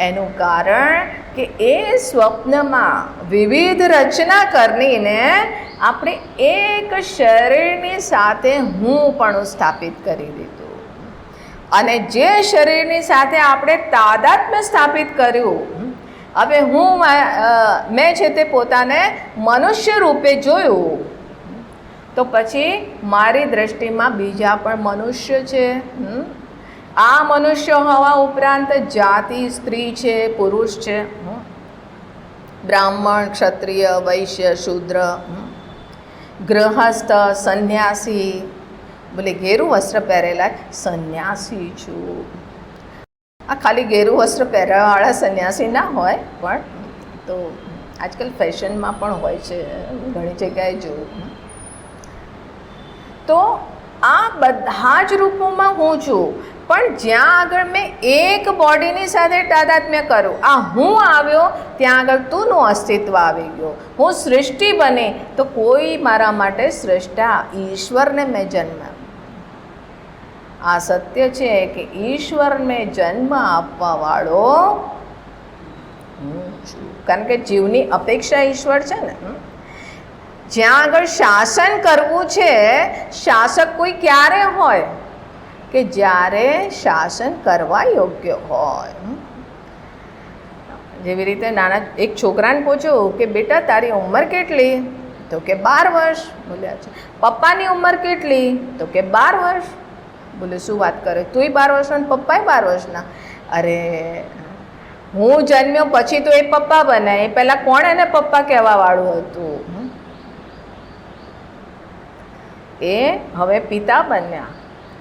એનું કારણ કે એ સ્વપ્નમાં વિવિધ રચના કરીને આપણે એક શરીરની સાથે હું પણ સ્થાપિત કરી દીધું. અને જે શરીરની સાથે આપણે તાદાત્મ્ય સ્થાપિત કર્યું, હવે મેં છે તે પોતાને મનુષ્ય રૂપે જોયું, તો પછી મારી દૃષ્ટિમાં બીજા પણ મનુષ્ય છે. આ મનુષ્ય હોવા ઉપરાંત જાતિ સ્ત્રી છે, પુરુષ છે. બ્રાહ્મણ, ક્ષત્રિય, વૈશ્ય, શૂદ્ર, ગૃહસ્થ, સંન્યાસી. બોલે ઘેરું વસ્ત્ર પહેરેલા સંન્યાસી છું. આ ખાલી ઘેરું વસ્ત્ર પહેરવાવાળા સંન્યાસી ના હોય, પણ તો આજકાલ ફેશનમાં પણ હોય છે, ઘણી જગ્યાએ જોયું. તો આ બધા જ રૂપોમાં હું છું, પણ જ્યાં આગળ મેં એક બોડીની સાથે તાદાત્મ્ય કરું, આ હું આવ્યો ત્યાં આગળ તુંનું અસ્તિત્વ આવી ગયો. હું સૃષ્ટિ બની તો કોઈ મારા માટે સૃષ્ટા ઈશ્વરને મેં જન્મ. આ સત્ય છે કે ઈશ્વરને જન્મ આપવાવાળો હું છું, કારણ કે જીવની અપેક્ષા ઈશ્વર છે ને. જ્યાં આગળ શાસન કરવું છે, શાસક કોઈ ક્યારે હોય કે જ્યારે શાસન કરવા યોગ્ય હોય. જેવી રીતે નાના એક છોકરાને પૂછ્યું કે બેટા તારી ઉંમર કેટલી? તો કે 12 વર્ષ. બોલ્યા છે. પપ્પાની ઉંમર કેટલી? તો કે 12 વર્ષ. બોલે શું વાત કરે, તુંય 12 વર્ષના ને પપ્પાય 12 વર્ષના? અરે હું જન્મ્યો પછી તો એ પપ્પા બન્યા, એ પહેલાં કોણ એને પપ્પા કહેવાવાળું હતું? એ હવે પિતા બન્યા,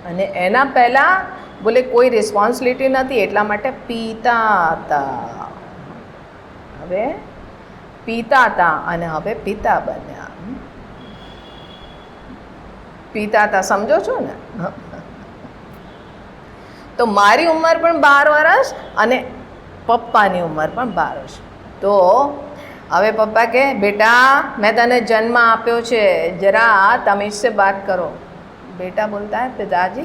અને એના પહેલાં બોલે કોઈ રિસ્પોન્સિબિલિટી નથી, એટલા માટે પિતા હતા. હવે પિતા હતા અને હવે પિતા બન્યા. પિતા હતા, સમજો છો ને? તો મારી ઉંમર પણ 12 વર્ષ અને પપ્પાની ઉંમર પણ 12 વર્ષ. તો હવે પપ્પા કહે બેટા મેં તને જન્મ આપ્યો છે, જરા તમીજ से बात करो. बेटा बोलता है पिताजी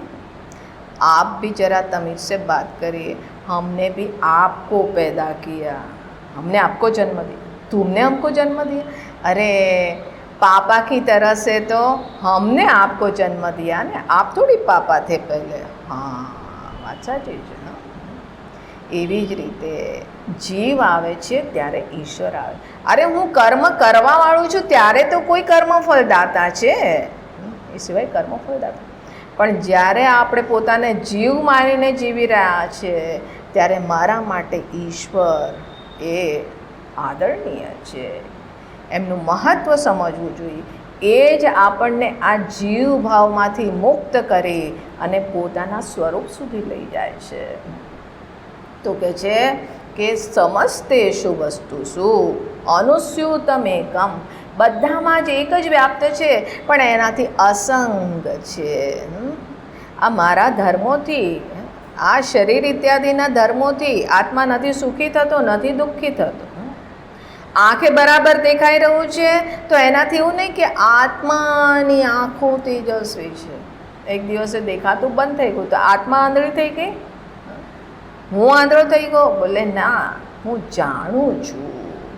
आप भी जरा तमीज से बात करिए, हमने भी आपको पैदा किया, हमने आपको जन्म दिया, तुमने हमको जन्म दिया. अरे पापा की तरह से तो हमने आपको जन्म दिया ने, आप थोड़ी पापा थे पहले. हाँ વાત સાચી છે. એવી જ રીતે જીવ આવે છે ત્યારે ઈશ્વર આવે. અરે હું કર્મ કરવાવાળું છું ત્યારે તો કોઈ કર્મફળદાતા છે, એ સિવાય કર્મફળદાતા. પણ જ્યારે આપણે પોતાને જીવ માનીને જીવી રહ્યા છે ત્યારે મારા માટે ઈશ્વર એ આદરણીય છે, એમનું મહત્ત્વ સમજવું જોઈએ. એ જ આપણને આ જીવ ભાવમાંથી મુક્ત કરી અને પોતાના સ્વરૂપ સુધી લઈ જાય છે. તો કે છે કે સમસ્તેષુ વસ્તુષુ અનુસ્યુતમેકમ, બધામાં જ એક જ વ્યાપ્ત છે પણ એનાથી અસંગ છે. આ મારા ધર્મોથી, આ શરીર ઇત્યાદિના ધર્મોથી આત્મા નથી સુખી થતો, નથી દુઃખી થતો. આંખે બરાબર દેખાઈ રહ્યું છે તો એનાથી એવું નહીં કે આત્માની આંખો તેજસ્વી છે. એક દિવસે દેખાતું બંધ થઈ ગયું તો આત્મા આંધળી થઈ ગઈ, હું આંધળો થઈ ગયો? બોલે ના, હું જાણું છું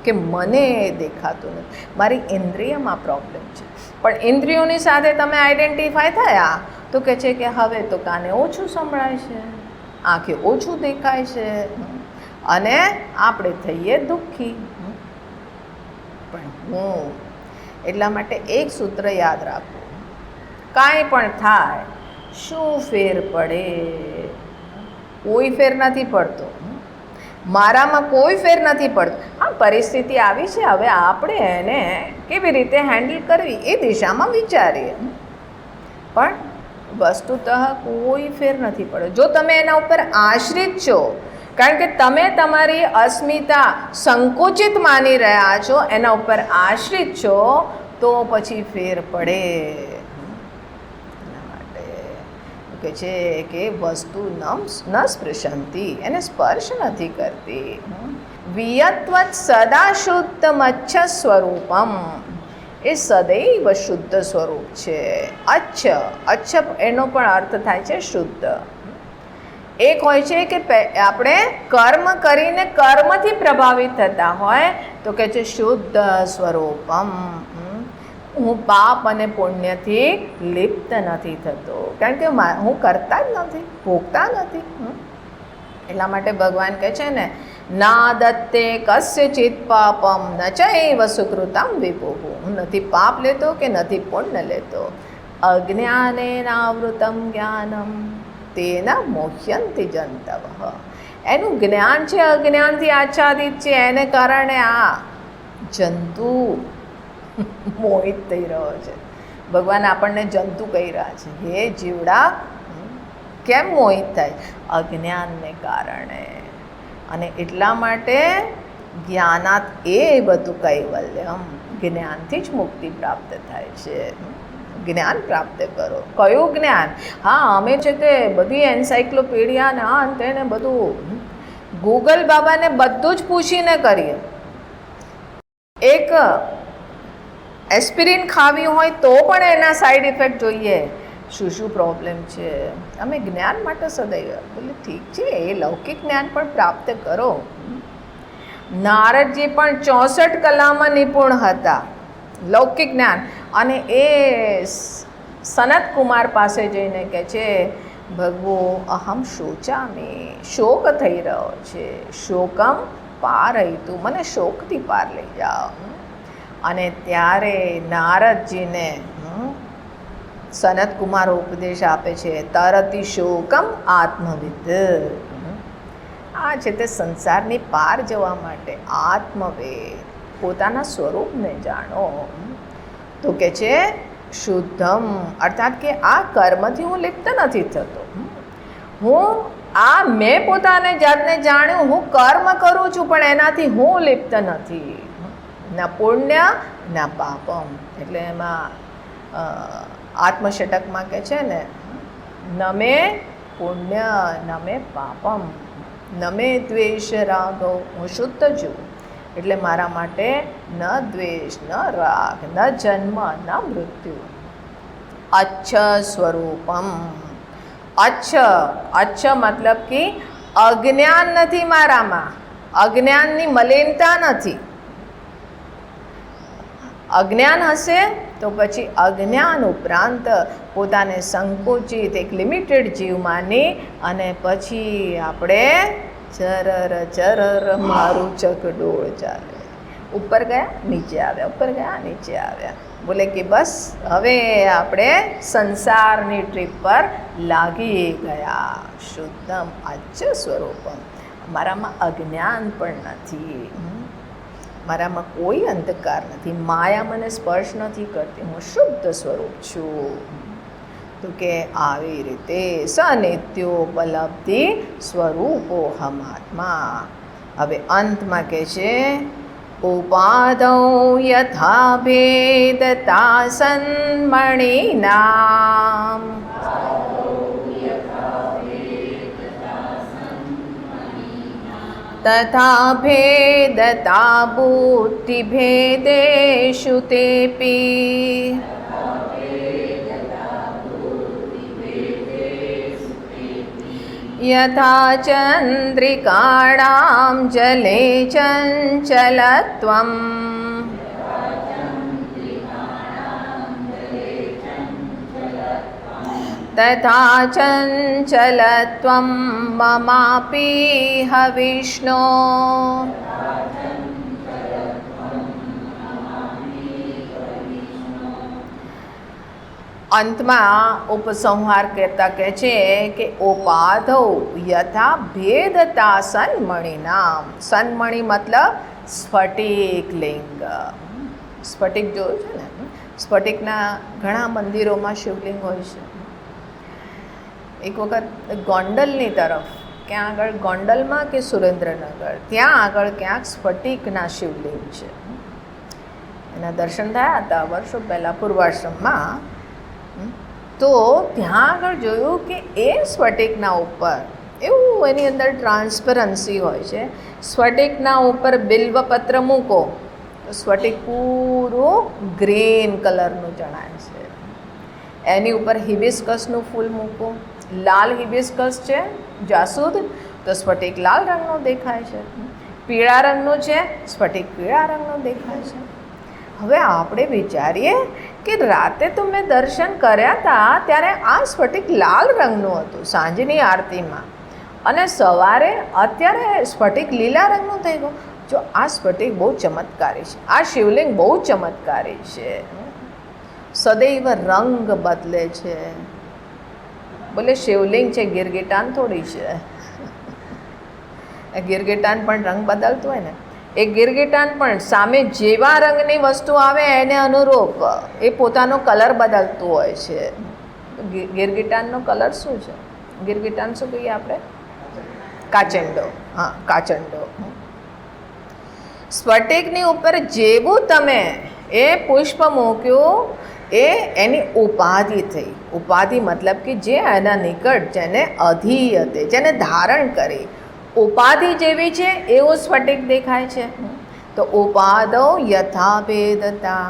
કે મને દેખાતું નથી, મારી ઇન્દ્રિયમાં પ્રોબ્લેમ છે. પણ ઇન્દ્રિયોની સાથે તમે આઈડેન્ટિફાય થયા તો કહે છે કે હવે તો કાને ઓછું સંભળાય છે, આંખે ઓછું દેખાય છે અને આપણે થઈએ દુઃખી. પણ હું એટલા માટે એક સૂત્ર યાદ રાખો, કાંઈ પણ થાય શું ફેર પડે? કોઈ ફેર નથી પડતો, મારામાં કોઈ ફેર નથી પડતો. હા, પરિસ્થિતિ આવી છે, હવે આપણે એને કેવી રીતે હેન્ડલ કરવી એ દિશામાં વિચારીએ, પણ વસ્તુતઃ કોઈ ફેર નથી પડતો. જો તમે એના ઉપર આશ્રિત છો, કારણ કે તમે તમારી અસ્મિતા સંકુચિત માની રહ્યા છો, એના ઉપર આશ્રિત છો, તો પછી ફેર પડે. કે છે કે વસ્તુ ન સ્પૃશંતી, એને સ્પર્શ નથી કરતી. વિયત્વત સદા શુદ્ધ મચ્છ સ્વરૂપમ, એ સદૈવ શુદ્ધ સ્વરૂપ છે. અચ્છ, અચ્છ એનો પણ અર્થ થાય છે શુદ્ધ. એક હોય છે કે આપણે કર્મ કરીને કર્મથી પ્રભાવિત થતા હોય તો કે છે શુદ્ધ સ્વરૂપમ. હું પાપ અને પુણ્યથી લિપ્ત નથી થતો, કારણ કે હું કરતા જ નથી, ભોગતા નથી. એટલા માટે ભગવાન કહે છે ને, ના દત્તે કસ્યચિત પાપમ ન ચૈવ સુકૃતમ વિભુઃ. હું નથી પાપ લેતો કે નથી પુણ્ય લેતો. અજ્ઞાનેનાવૃતમ જ્ઞાનમ તેના મોહ્યંતિ જંતવઃ. એનું જ્ઞાન છે અજ્ઞાનથી આચ્છાદિત છે, એને કારણે આ જંતુ મોહિત થઈ રહ્યો છે. ભગવાન આપણને જંતુ કહી રહ્યા છે. હે જીવડા, કેમ મોહિત થાય? અજ્ઞાનને કારણે. અને એટલા માટે જ્ઞાનાત એ બધું કૈવલ્યમ, જ્ઞાનથી જ મુક્તિ પ્રાપ્ત થાય છે. જ્ઞાન પ્રાપ્ત કરો. કયું જ્ઞાન? હા, અમે છે તે બધી એન્સાઇક્લોપીડિયા ને આ તેને બધું ગૂગલ બાબાને બધું જ પૂછીને કરીએ. એક એસ્પિરિન ખાવી હોય તો પણ એના સાઈડ ઇફેક્ટ જોઈએ, શું શું પ્રોબ્લેમ છે. અમે જ્ઞાન માટે સદૈવ બોલે ઠીક છે, એ લૌકિક જ્ઞાન પણ પ્રાપ્ત કરો. નારદજી પણ 64 કલામાં નિપુણ હતા, લૌકિક જ્ઞાન. અને એ સનત કુમાર પાસે જઈને કહે છે, ભગવો અહમ શોચામી, શોક થઈ રહ્યો છે. શોકમ પારયતું, મને શોકથી પાર લઈ જાઓ. અને ત્યારે નારદજીને સનત કુમાર ઉપદેશ આપે છે, તરતી શોકમ આત્મવિદ. આ છે તે સંસારની પાર જવા માટે આત્મવેદ, પોતાના સ્વરૂપને જાણો. તો કે છે શુદ્ધમ, અર્થાત કે આ કર્મથી હું લિપ્ત નથી થતો. મેં પોતાને જાતને જાણ્યું, હું કર્મ કરું છું પણ એનાથી હું લિપ્ત નથી. ના પુણ્ય ના પાપમ. એટલે એમાં આત્મષટકમાં કહે છે ને, નમે પુણ્ય નમે પાપમ નમે દ્વેષ રાગવ. હું શુદ્ધ છું એટલે મારા માટે ન દ્વેષ, ન રાગ, ન જન્મ, ન મૃત્યુ. અચ્છ સ્વરૂપમ. અચ્છ મતલબ કે અજ્ઞાન નથી મારામાં, અજ્ઞાનની મલિનતા નથી. અજ્ઞાન હશે તો પછી અજ્ઞાન ઉપરાંત પોતાને સંકોચિત એક લિમિટેડ જીવ માની અને પછી આપણે ચરર મારું ચકડોળ ચાલે. ઉપર ગયા નીચે આવ્યા, ઉપર ગયા નીચે આવ્યા. બોલે કે બસ હવે આપણે સંસારની ટ્રીપ પર લાગી ગયા. શુદ્ધમ અચ્છ સ્વરૂપમ. મારામાં અજ્ઞાન પણ નથી, મારામાં કોઈ અંધકાર નથી, માયા મને સ્પર્શ નથી કરતી, હું શુદ્ધ સ્વરૂપ છું. તો કે આવી રીતે સનિત્યોપલબ્ધિ સ્વરૂપો હમાત્મા. હવે અંતમાં કહે છે, ઉપાદૌ યથા ભેદતા સન્મણીનામ તથા ભેદતા બુદ્ધિભેદેષુ તેપી. યથા ચંદ્રિકાણામ જલે ચંચલત્વમ તથા ચંચલત્વમ મમાપી હવિષ્ણો. અંતમાં ઉપસંહાર કહેતા કહે છે કે ઉપાધૌ યથા ભેદતા સન્મણીનામ. સન્મણી મતલબ સ્ફટિક લિંગ. સ્ફટિક જોયું છે ને, સ્ફટિકના ઘણા મંદિરોમાં શિવલિંગ હોય છે. એક વખત ગોંડલની તરફ, ક્યાં આગળ ગોંડલમાં કે સુરેન્દ્રનગર, ત્યાં આગળ ક્યાંક સ્ફટિકના શિવલિંગ છે. એના દર્શન થયા હતા વર્ષો પહેલાં પૂર્વાશ્રમમાં. તો ત્યાં આગળ જોયું કે એ સ્ફટિકના ઉપર એવું એની અંદર ટ્રાન્સપરન્સી હોય છે. સ્ફટિકના ઉપર બિલ્વપત્ર મૂકો તો સ્ફટિક પૂરું ગ્રીન કલરનું જણાય છે. એની ઉપર હિબિસ્કસનું ફૂલ મૂકો, લાલ હિબિસ્કસ છે જાસૂદ, તો સ્ફટિક લાલ રંગનો દેખાય છે. પીળા રંગનું છે, સ્ફટિક પીળા રંગનો દેખાય છે. હવે આપણે વિચારીએ કે રાતે તો મેં દર્શન કર્યા હતા ત્યારે આ સ્ફટિક લાલ રંગનું હતું સાંજની આરતીમાં, અને સવારે અત્યારે સ્ફટિક લીલા રંગનું થઈ ગયું. જો આ સ્ફટિક બહુ ચમત્કારી છે, આ શિવલિંગ બહુ ચમત્કારી છે. સદૈવ રંગ બદલે છે. બોલે શિવલિંગ છે, ગિરગિટાન થોડી છે. ગિરગિટાન પણ રંગ બદલતું હોય ને, એ ગિરગિટાન પણ સામે જેવા રંગની વસ્તુ આવે એને અનુરૂપ એ પોતાનો કલર બદલતું હોય છે. ગિરગિટાનનો કલર શું છે? ગિરગિટાન શું કહીએ આપણે? કાચંડો. હા, કાચંડો. સ્ફટિકની ઉપર જેવું તમે એ પુષ્પ મૂક્યું એ એની ઉપાધિ થઈ. ઉપાધિ મતલબ કે જે એના નિકટ જેને અધીયતે જેને ધારણ કરી ઉપાધિ જેવી છે એવું સ્ફટિક દેખાય છે. તો ઉપાદો યથાભેદતા,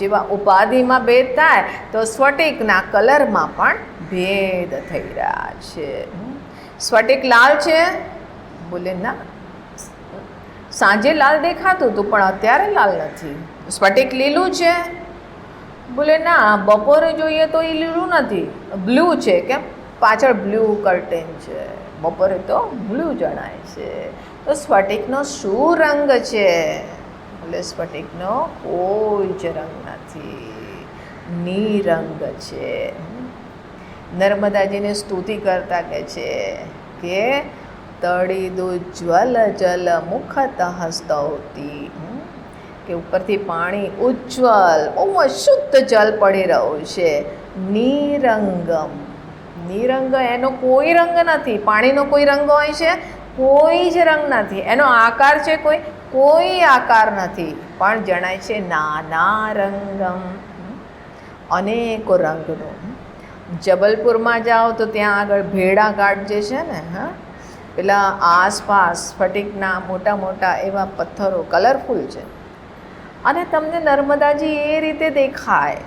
જેવા ઉપાધિમાં ભેદ થાય તો સ્ફટિકના કલરમાં પણ ભેદ થઈ રહ્યા છે. સ્ફટિક લાલ છે? બોલે ના, સાંજે લાલ દેખાતું હતું પણ અત્યારે લાલ નથી. સ્ફટિક લીલું છે? બોલે ના, બપોરે જોઈએ તો એ લીલું નથી, બ્લુ છે. કેમ? પાછળ બ્લુ કર્ટેન છે, બપોરે તો બ્લુ જણાય છે. તો સ્ફટિકનો શું રંગ છે? એટલે સ્ફટિકનો કોઈ જ રંગ નથી, નિરંગ છે. નર્મદાજીને સ્તુતિ કરતા કહે છે કે તડિદુજ્જવલ જલ મુખતઃ સ્તૌતિ, કે ઉપરથી પાણી ઉજ્જવલ બહુ અશુદ્ધ જલ પડી રહ્યું છે. નિરંગમ, નિરંગ એનો કોઈ રંગ નથી. પાણીનો કોઈ રંગ હોય છે? કોઈ જ રંગ નથી. એનો આકાર છે? કોઈ આકાર નથી. પણ જણાય છે નાના રંગમ, અનેકો રંગનો. જબલપુરમાં જાઓ તો ત્યાં આગળ ભેડા ઘાટ જે છે ને, હા, પેલા આસપાસ સ્ફટિકના મોટા મોટા એવા પથ્થરો કલરફુલ છે અને તમને નર્મદાજી એ રીતે દેખાય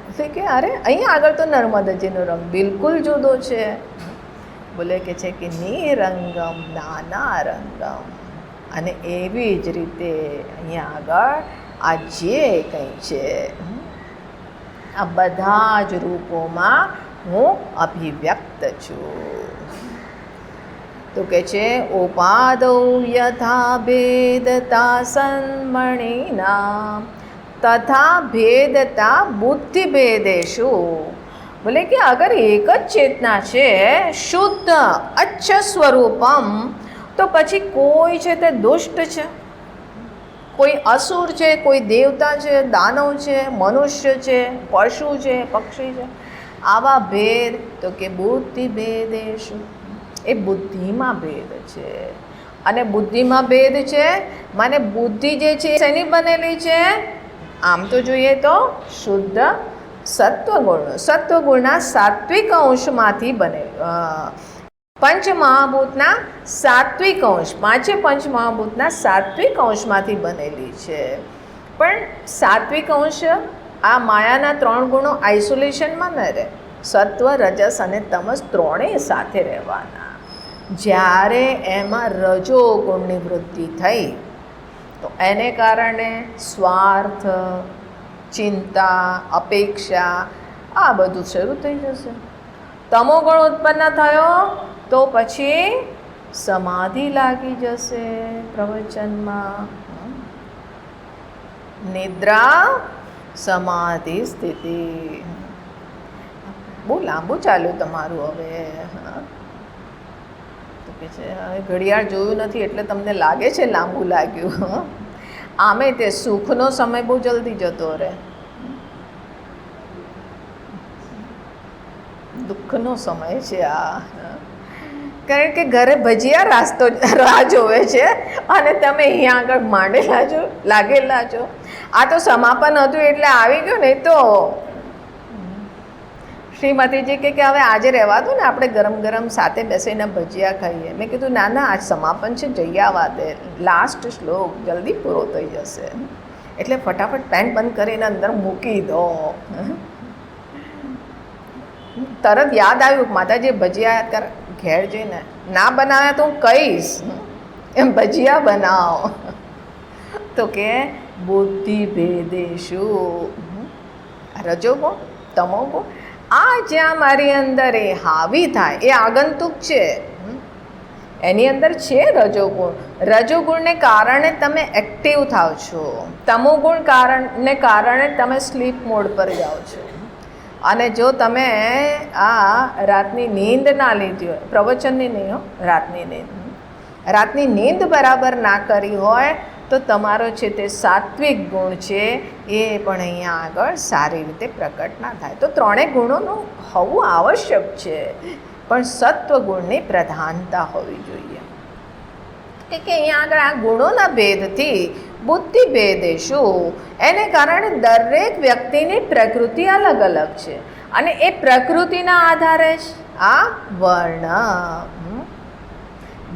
એટલે કે અરે અહીંયા આગળ તો નર્મદાજીનો રંગ બિલકુલ જુદો છે. બોલે કે છે કે નિરંગમ નાના રંગમ. અને એવી જ રીતે અહીંયા આગળ આ જે કંઈ છે આ બધા જ રૂપોમાં હું અભિવ્યક્ત છું. તો કે છે ઉપાદૌ યથા ભેદતા સન્મણિના તથા ભેદતા બુદ્ધિ ભેદેશુ. બોલે કે અગર એક જ ચેતના છે, શુદ્ધ અચ્છ સ્વરૂપમ, તો પછી કોઈ છે તે દુષ્ટ છે, કોઈ અસુર છે, કોઈ દેવતા છે, દાનવ છે, મનુષ્ય છે, પશુ છે, પક્ષી છે. આવા ભેદ તો કે બુદ્ધિ ભેદેશુ, એ બુદ્ધિમાં ભેદ છે. અને બુદ્ધિમાં ભેદ છે માને બુદ્ધિ જે છે શેની બનેલી છે? આમ તો જોઈએ તો શુદ્ધ સત્વગુણ, સત્વગુણના સાત્વિક અંશમાંથી બનેલું. પંચમહાભૂતના સાત્વિક અંશ, પાંચે પંચમહાભૂતના સાત્વિક અંશમાંથી બનેલી છે. પણ સાત્વિક અંશ આ માયાના 3 ગુણો આઇસોલેશનમાં ન રહે. સત્વ, રજસ અને તમસ ત્રણેય સાથે રહેવાના. જ્યારે એમાં રજોગુણની વૃદ્ધિ થઈ તો એને કારણે સ્વાર્થ, ચિંતા, અપેક્ષા આ બધું શરૂ થઈ જશે. તમોગુણ ઉત્પન્ન થયો તો પછી સમાધિ લાગી જશે પ્રવચનમાં. નિદ્રા સમાધિ સ્થિતિ. બહુ લાંબુ ચાલ્યું તમારું હવે. તો કે છે હવે ઘડિયાળ જોયું નથી એટલે તમને લાગે છે લાંબુ લાગ્યું. આમે તે સુખનો સમય બહુ જલ્દી જતો રહે, દુઃખનો સમય છે આ. કારણ કે ઘરે ભજીયા રાહ જોવે છે અને તમે અહીંયા આગળ માંડેલા છો, લાગેલા છો. આ તો સમાપન હતું એટલે આવી ગયું ને. તો શ્રીમતીજી કે હવે આજે રહેવા દો ને, આપણે ગરમ ગરમ સાથે બેસીને ભજીયા ખાઈએ. મેં કીધું ના ના, આજ સમાપન છે, જઈ આવવા દે, લાસ્ટ શ્લોક જલ્દી પૂરો થઈ જશે. એટલે ફટાફટ પેન બંધ કરીને અંદર મૂકી દો. તરત યાદ આવ્યું માતાજી ભજીયા ઘેર જઈને ના બનાવ્યા તો હું કહીશ એમ, ભજીયા બનાવો. તો કે બુદ્ધિ ભેદેશુ, રજોગુણ, તમોગુણ આ જ્યાં મારી અંદર એ હાવી થાય એ આગંતુક છે. એની અંદર છે રજોગુણ. રજોગુણને કારણે તમે એક્ટિવ થાવ છો, તમોગુણ કારણને કારણે તમે સ્લીપ મોડ પર જાઓ છો. અને જો તમે આ રાતની નીંદ ના લીધી હોય, પ્રવચનની નહીં હો, રાતની નીંદ બરાબર ના કરી હોય તો તમારો છે તે સાત્વિક ગુણ છે એ પણ અહીંયા આગળ સારી રીતે પ્રકટ ના થાય. તો ત્રણેય ગુણોનું હોવું આવશ્યક છે, પણ સત્વગુણની પ્રધાનતા હોવી જોઈએ. કે અહીંયા આગળ આ ગુણોના ભેદથી બુદ્ધિ ભેદે શું, એને કારણે દરેક વ્યક્તિની પ્રકૃતિ અલગ અલગ છે, અને એ પ્રકૃતિના આધારે જ આ વર્ણ,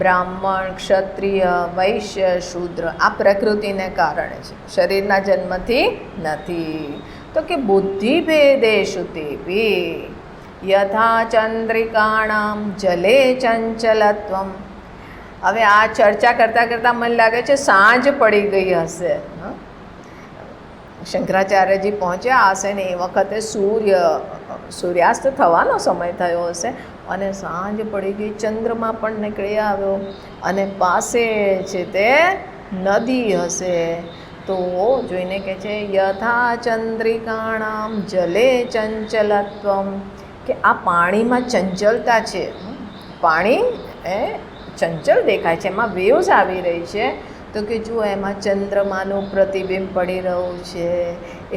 બ્રાહ્મણ, ક્ષત્રિય, વૈશ્ય, શૂદ્ર આ પ્રકૃતિને કારણે છે, શરીરના જન્મથી નથી. તો કે બુદ્ધિ ભેદેષુ તેપી યથા ચંદ્રિકાણામ જલે ચંચલત્વમ. હવે આ ચર્ચા કરતાં કરતાં મને લાગે છે સાંજ પડી ગઈ હશે. શંકરાચાર્યજી પહોંચ્યા હશે ને એ વખતે સૂર્યાસ્ત થવાનો સમય થયો હશે અને સાંજ પડી ગઈ, ચંદ્રમા પણ નીકળી આવ્યો અને પાસે છે તે નદી હશે. તો જોઈને કહે છે યથા ચંદ્રિકાણામ જલે ચંચલત્વમ, કે આ પાણીમાં ચંચલતા છે. પાણી એ ચંચલ દેખાય છે, એમાં વેવ્સ આવી રહી છે. તો કે જુઓ એમાં ચંદ્રમાનું પ્રતિબિંબ પડી રહ્યું છે,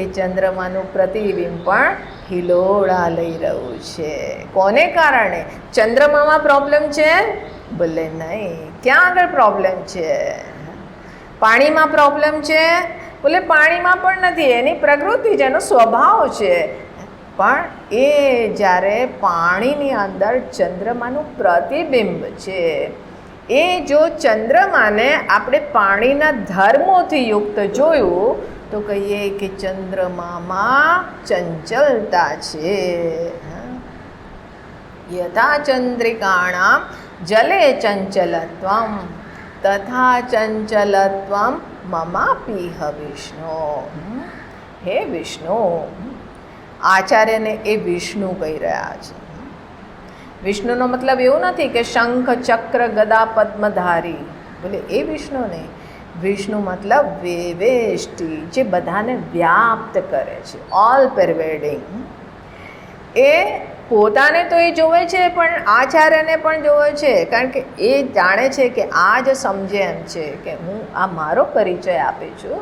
એ ચંદ્રમાનું પ્રતિબિંબ પણ હિલોળા લઈ રહ્યું છે. કોને કારણે? ચંદ્રમામાં પ્રોબ્લેમ છે? બોલે નહીં. ક્યાં આગળ પ્રોબ્લેમ છે? પાણીમાં પ્રોબ્લેમ છે? બોલે પાણીમાં પણ નથી, એની પ્રકૃતિ છે, એનો સ્વભાવ છે. પણ એ જ્યારે પાણીની અંદર ચંદ્રમાનું પ્રતિબિંબ છે, એ જો ચંદ્રમાને આપણે પાણીના ધર્મોથી યુક્ત જોયું તો કહીએ કે ચંદ્રમામાં ચંચલતા છે. યથા ચંદ્રિકાણામ જલે ચંચલત્વમ તથા ચંચલત્વમ મમાપીહ વિષ્ણુ. હે વિષ્ણુ, આચાર્યને એ વિષ્ણુ કહી રહ્યા છે. વિષ્ણુનો મતલબ એવું નથી કે શંખ, ચક્ર, ગદા, પદ્મધારી, બોલે એ વિષ્ણુ નહીં. વિષ્ણુ મતલબ વેવેષ્ટિ, જે બધાને વ્યાપ્ત કરે છે, ઓલ પરવેડિંગ. એ પોતાને તો એ જોવે છે, પણ આચાર્યને પણ જોવે છે, કારણ કે એ જાણે છે કે આ જ સમજે એમ છે કે હું આ મારો પરિચય આપી છું,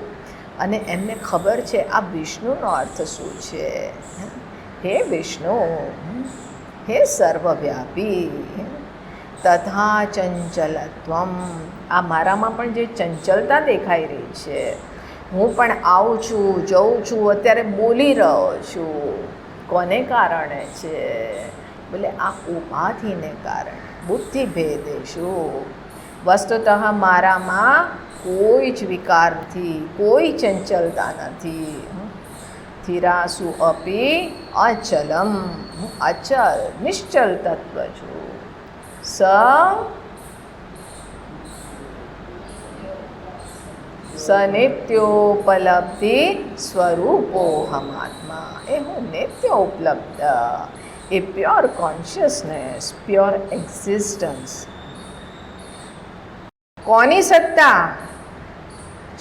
અને એમને ખબર છે આ વિષ્ણુનો અર્થ શું છે. હે વિષ્ણુ, હે સર્વવ્યાપી, તથા ચંચલત્વમ, આ મારામાં પણ જે ચંચલતા દેખાઈ રહી છે, હું પણ આવું છું, જઉં છું, અત્યારે બોલી રહ્યો છું, કોને કારણે છે? બોલે આ ઉપાધિને કારણે. બુદ્ધિ ભેદેષુ, વસ્તુતઃ મારામાં કોઈ જ વિકાર નથી, કોઈ ચંચલતા નથી. સ્થિરાસુ અપી અચલમ, હું અચલ નિશ્ચલ તત્વ છું. સનિત્યોપલબ્ધિ સ્વરૂપોહમાત્મા, એ હું નિત્ય ઉપલબ્ધ, એ પ્યોર કોન્શિયસનેસ, પ્યોર એક્ઝિસ્ટન્સ. કોની સત્તા?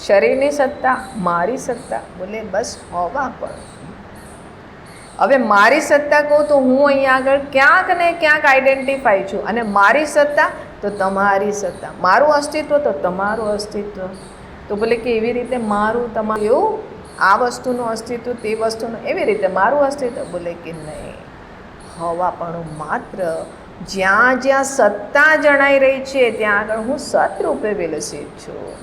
શરીરની સત્તા, મારી સત્તા? બોલે બસ હોવા પણ. હવે મારી સત્તા કહું તો હું અહીંયા આગળ ક્યાંક ને ક્યાંક આઈડેન્ટિફાઈ છું, અને મારી સત્તા તો તમારી સત્તા, મારું અસ્તિત્વ તો તમારું અસ્તિત્વ. તો બોલે કે એવી રીતે મારું તમારું, એવું આ વસ્તુનું અસ્તિત્વ, તે વસ્તુનું એવી રીતે મારું અસ્તિત્વ? બોલે કે નહીં, હોવા પણ માત્ર. જ્યાં જ્યાં સત્તા જણાઈ રહી છે ત્યાં આગળ હું સતરૂપે વિલસિત છું.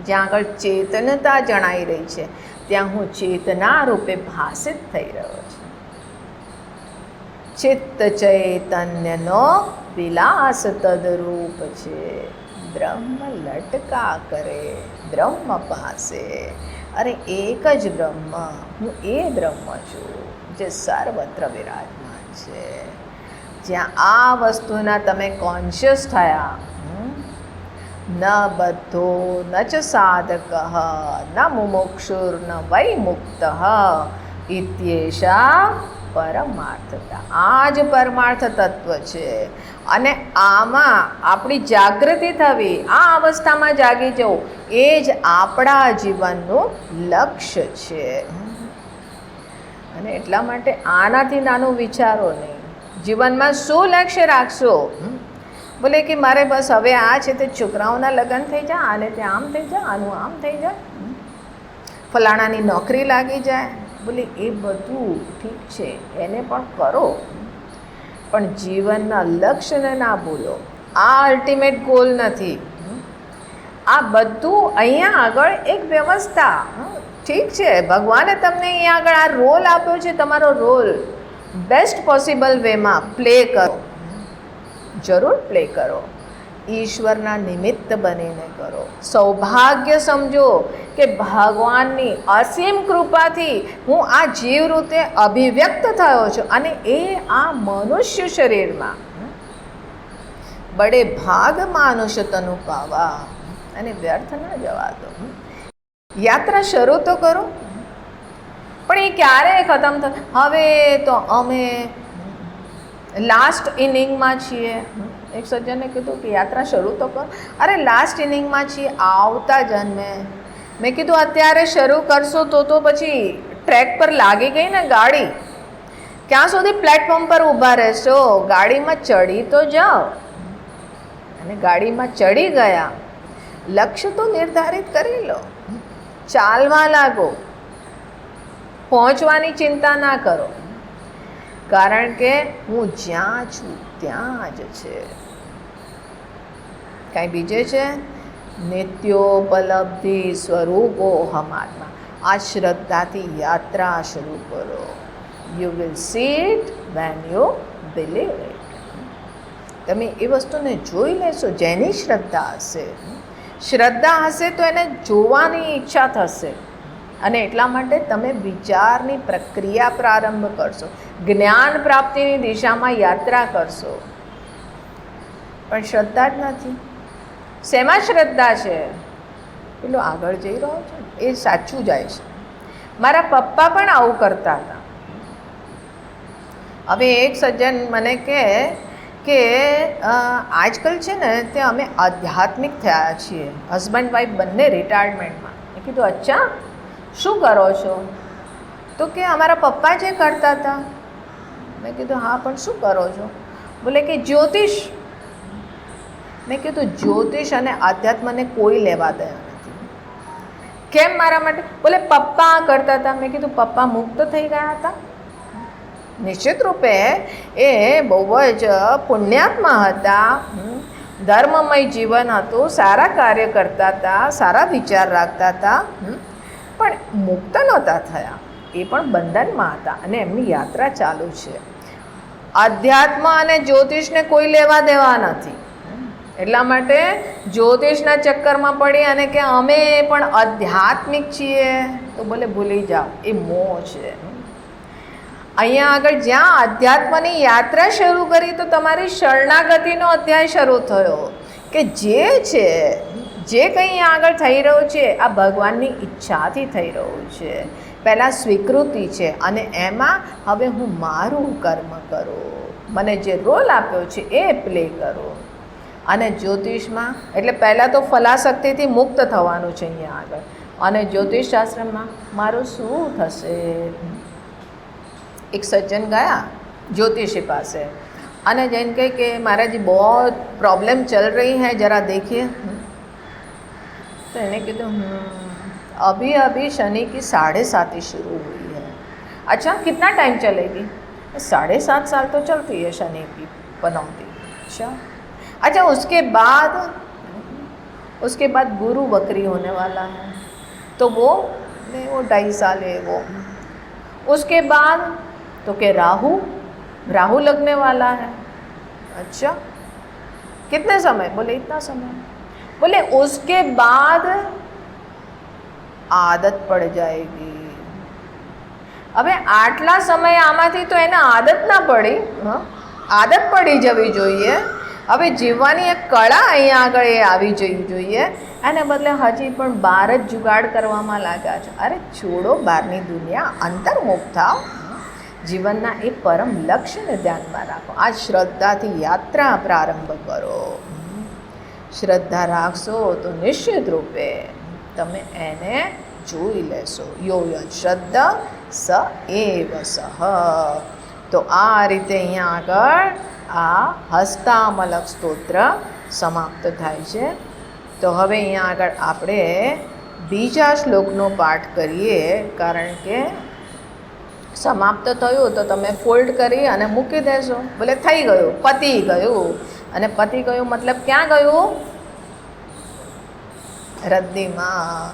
જ્યાં આગળ ચેતનતા જણાઈ રહી છે ત્યાં હું ચેતના રૂપે ભાસિત થઈ રહ્યો છું. ચિત્ત ચૈતન્યનો વિલાસ તદરૂપ છે. બ્રહ્મ લટકા કરે બ્રહ્મ પાસે. અરે એક જ બ્રહ્મ, હું એ બ્રહ્મ છું જે સર્વત્ર વિરાજમાન છે. જ્યાં આ વસ્તુના તમે કોન્શિયસ થયા, ન બધ્ધો ન ચ સાધક ન મુમુક્ષુર ન વૈ મુક્ત ઇત્યેષા પરમાર્થતા. આ જ પરમાર્થ તત્વ છે, અને આમાં આપણી જાગૃતિ થવી, આ અવસ્થામાં જાગી જવું, એ જ આપણા જીવનનું લક્ષ્ય છે. અને એટલા માટે આનાથી નાનું વિચારો નહીં. જીવનમાં શું લક્ષ્ય રાખશો? બોલે કે મારે બસ હવે આ છે તે છોકરાઓના લગ્ન થઈ જાય, આને ત્યાં આમ થઈ જાય, આનું આમ થઈ જાય, ફલાણાની નોકરી લાગી જાય. બોલે એ બધું ઠીક છે, એને પણ કરો, પણ જીવનના લક્ષ્યને ના ભૂલો. આ અલ્ટિમેટ ગોલ નથી. આ બધું અહીંયા આગળ એક વ્યવસ્થા. ઠીક છે, ભગવાને તમને અહીંયા આગળ આ રોલ આપ્યો છે, તમારો રોલ બેસ્ટ પોસિબલ વેમાં પ્લે કરો, જરૂર પ્લે કરો. ઈશ્વરના નિમિત્ત બનીને કરો. સૌભાગ્ય સમજો કે ભગવાનની અસીમ કૃપાથી હું આ જીવ રૂપે અભિવ્યક્ત થયો છું, અને એ આ મનુષ્ય શરીરમાં. બડે ભાગ માનુષ્ય તનુ પાવા, અને વ્યર્થ ના જવા દો. યાત્રા શરૂ તો કરો, પણ એ ક્યારે ખતમ થાય? હવે તો અમે લાસ્ટ ઇનિંગમાં છીએ. એક સજ્જને કીધું કે યાત્રા શરૂ તો કરો. અરે લાસ્ટ ઇનિંગમાં છીએ, આવતા જન્મે. મેં કીધું અત્યારે શરૂ કરશો તો પછી ટ્રેક પર લાગી ગઈ ને ગાડી, ક્યાં સુધી પ્લેટફોર્મ પર ઊભા રહેશો? ગાડીમાં ચડી તો જાઓ. અને ગાડીમાં ચડી ગયા, લક્ષ્ય તો નિર્ધારિત કરી લો, ચાલવા લાગો, પહોંચવાની ચિંતા ના કરો, કારણ કે હું જ્યાં છું ત્યાં જ છે. કાંઈ બીજે છે? નિત્યોપલબ્ધિ સ્વરૂપો હમાત્મા. આ શ્રદ્ધાથી યાત્રા શરૂ કરો. You will see it when you believe it. તમે એ વસ્તુને જોઈ લેશો જેની શ્રદ્ધા હશે. શ્રદ્ધા હશે તો એને જોવાની ઈચ્છા થશે, અને એટલા માટે તમે વિચારની પ્રક્રિયા પ્રારંભ કરશો, જ્ઞાન પ્રાપ્તિની દિશામાં યાત્રા કરશો. પણ શ્રદ્ધા જ નથી. શેમાં શ્રદ્ધા છે? પેલો આગળ જઈ રહ્યો છે એ સાચું જાય છે. મારા પપ્પા પણ આવું કરતા હતા. હવે એક સજ્જન મને કહે કે આજકાલ છે ને તે અમે આધ્યાત્મિક થયા છીએ, હસબન્ડ વાઈફ બંને રિટાયરમેન્ટમાં. મેં કીધું અચ્છા, શું કરો છો? તો કે અમારા પપ્પા જે કરતા હતા. મેં કીધું હા, પણ શું કરો છો? બોલે કે જ્યોતિષ. મેં કીધું જ્યોતિષ અને આધ્યાત્મને કોઈ લેવા દેવા નથી. કેમ મારા માટે? બોલે પપ્પા કરતા હતા. મેં કીધું પપ્પા મુક્ત થઈ ગયા હતા? નિશ્ચિત રૂપે એ બહુ જ પુણ્યાત્મા હતા, ધર્મમય જીવન હતું, સારા કાર્ય કરતા હતા, સારા વિચાર રાખતા હતા, પણ મુક્ત નહોતા થયા. એ પણ બંધનમાં હતા અને એમની યાત્રા ચાલુ છે. અધ્યાત્મ અને જ્યોતિષને કોઈ લેવા દેવા નથી. એટલા માટે જ્યોતિષના ચક્કરમાં પડી અને કે અમે પણ આધ્યાત્મિક છીએ, તો બોલે ભૂલી જાઓ, એ મોહ છે. અહીંયા આગળ જ્યાં અધ્યાત્મની યાત્રા શરૂ કરી તો તમારી શરણાગતિનો અધ્યાય શરૂ થયો, કે જે છે, જે કંઈ આગળ થઈ રહ્યું છે આ ભગવાનની ઈચ્છાથી થઈ રહ્યું છે. પહેલાં સ્વીકૃતિ છે, અને એમાં હવે હું મારું કર્મ કરું, મને જે રોલ આપ્યો છે એ પ્લે કરું. અને જ્યોતિષમાં એટલે પહેલાં તો ફલાશક્તિથી મુક્ત થવાનું છે અહીંયા આગળ, અને જ્યોતિષશાસ્ત્રમાં મારું શું થશે? એક સજ્જન ગયા જ્યોતિષી પાસે અને જઈને કહે કે महाराज जी बहुत प्रॉब्लम चल रही है, जरा देखिए. तो એને કીધું अभी अभी शनि की 7.5 शुरू हुई है. अच्छा, कितना टाइम चलेगी? 7.5 साल तो चलती है शनि की पनौती. अच्छा, उसके बाद गुरु वक्री होने वाला है, तो वो 2.5 साल है वो. उसके बाद तो के राहु लगने वाला है. अच्छा, कितने समय? बोले इतना समय. बोले उसके बाद आदत पड़ जाएगी. હવે આટલા સમય આમાંથી તો એને આદત ના પડી, આદત પડી જવી જોઈએ. હવે જીવવાની એક કળા અહીંયા આગળ એ આવી જવી જોઈએ. એને બદલે હજી પણ બહાર જ જુગાડ કરવામાં લાગ્યા છે. અરે છોડો બહારની દુનિયા, અંતર્મુખ થાવ, જીવનના એ પરમ લક્ષ્યને ધ્યાનમાં રાખો. આ શ્રદ્ધાથી યાત્રા પ્રારંભ કરો. શ્રદ્ધા રાખશો તો નિશ્ચિત રૂપે તમે એને જોઈ લેશો. યો યદ શ્રદ્ધા સ એવ સહ. તો આ રીતે અહીંયા આગળ આ હસ્તામલક સ્તોત્ર સમાપ્ત થાય છે. તો હવે અહીંયા આગળ આપણે બીજા શ્લોકનો પાઠ કરીએ, કારણ કે સમાપ્ત થયું તો તમે ફોલ્ડ કરી અને મૂકી દેશો, ભલે થઈ ગયું, પતી ગયું. અને પતી ગયું મતલબ ક્યાં ગયું? રદ્દીમાં.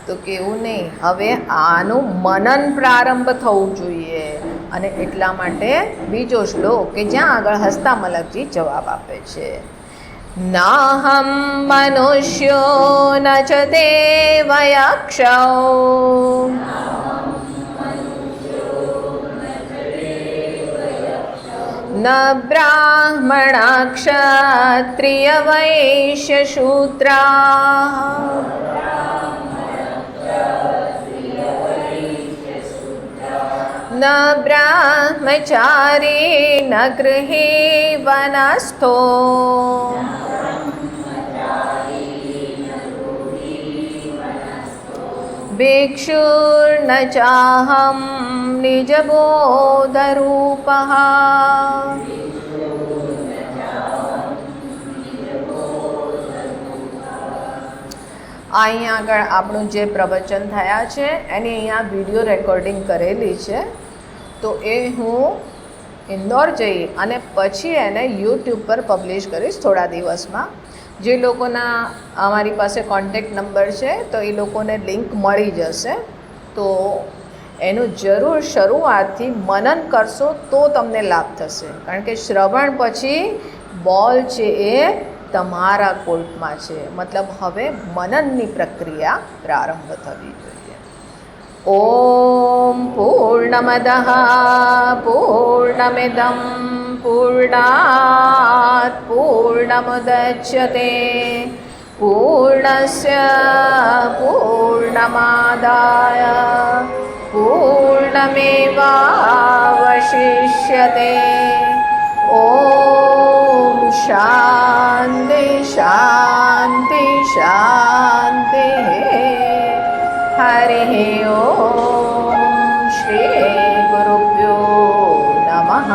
તો કેવું નહીં, હવે આનું મનન પ્રારંભ થવું જોઈએ. અને એટલા માટે બીજો શ્લોક કે જ્યાં આગળ હસ્તામલકજી જવાબ આપે છે, નાહમ મનુષ્યો ન ચ દેવયક્ષો ન બ્રાહ્મણા ક્ષત્રિય વૈશ્ય શૂદ્રા ન બ્રહ્મચારી ન ગૃહી વનસ્થો ભિક્ષુર્ન ચાહમ નિજબોધરૂપઃ. અહીંયા આગળ આપણું જે પ્રવચન થયા છે એની અહીંયા વિડીયો રેકોર્ડિંગ કરેલી છે. તો એ હું ઇન્દોર જઈ અને પછી એને યુટ્યુબ પર પબ્લિશ કરીશ થોડા દિવસમાં. જે લોકોના અમારી પાસે કોન્ટેક્ટ નંબર છે તો એ લોકોને લિંક મળી જશે. તો એનું જરૂર શરૂઆતથી મનન કરશો તો તમને લાભ થશે, કારણ કે શ્રવણ પછી બોલ છે એ તમારા કોર્ટમાં છે. મતલબ હવે મનનની પ્રક્રિયા પ્રારંભ થવી જોઈએ. ઓમ પૂર્ણમદઃ પૂર્ણમિદં પૂર્ણાત પૂર્ણમુદચ્યતે પૂર્ણસ્ય પૂર્ણમાદાય પૂર્ણમેવાવશિષ્યતે. ઓમ શાંતિ શાંતિ શાંતિ. હરિ ઓમ શ્રી ગુરુભ્યો નમઃ.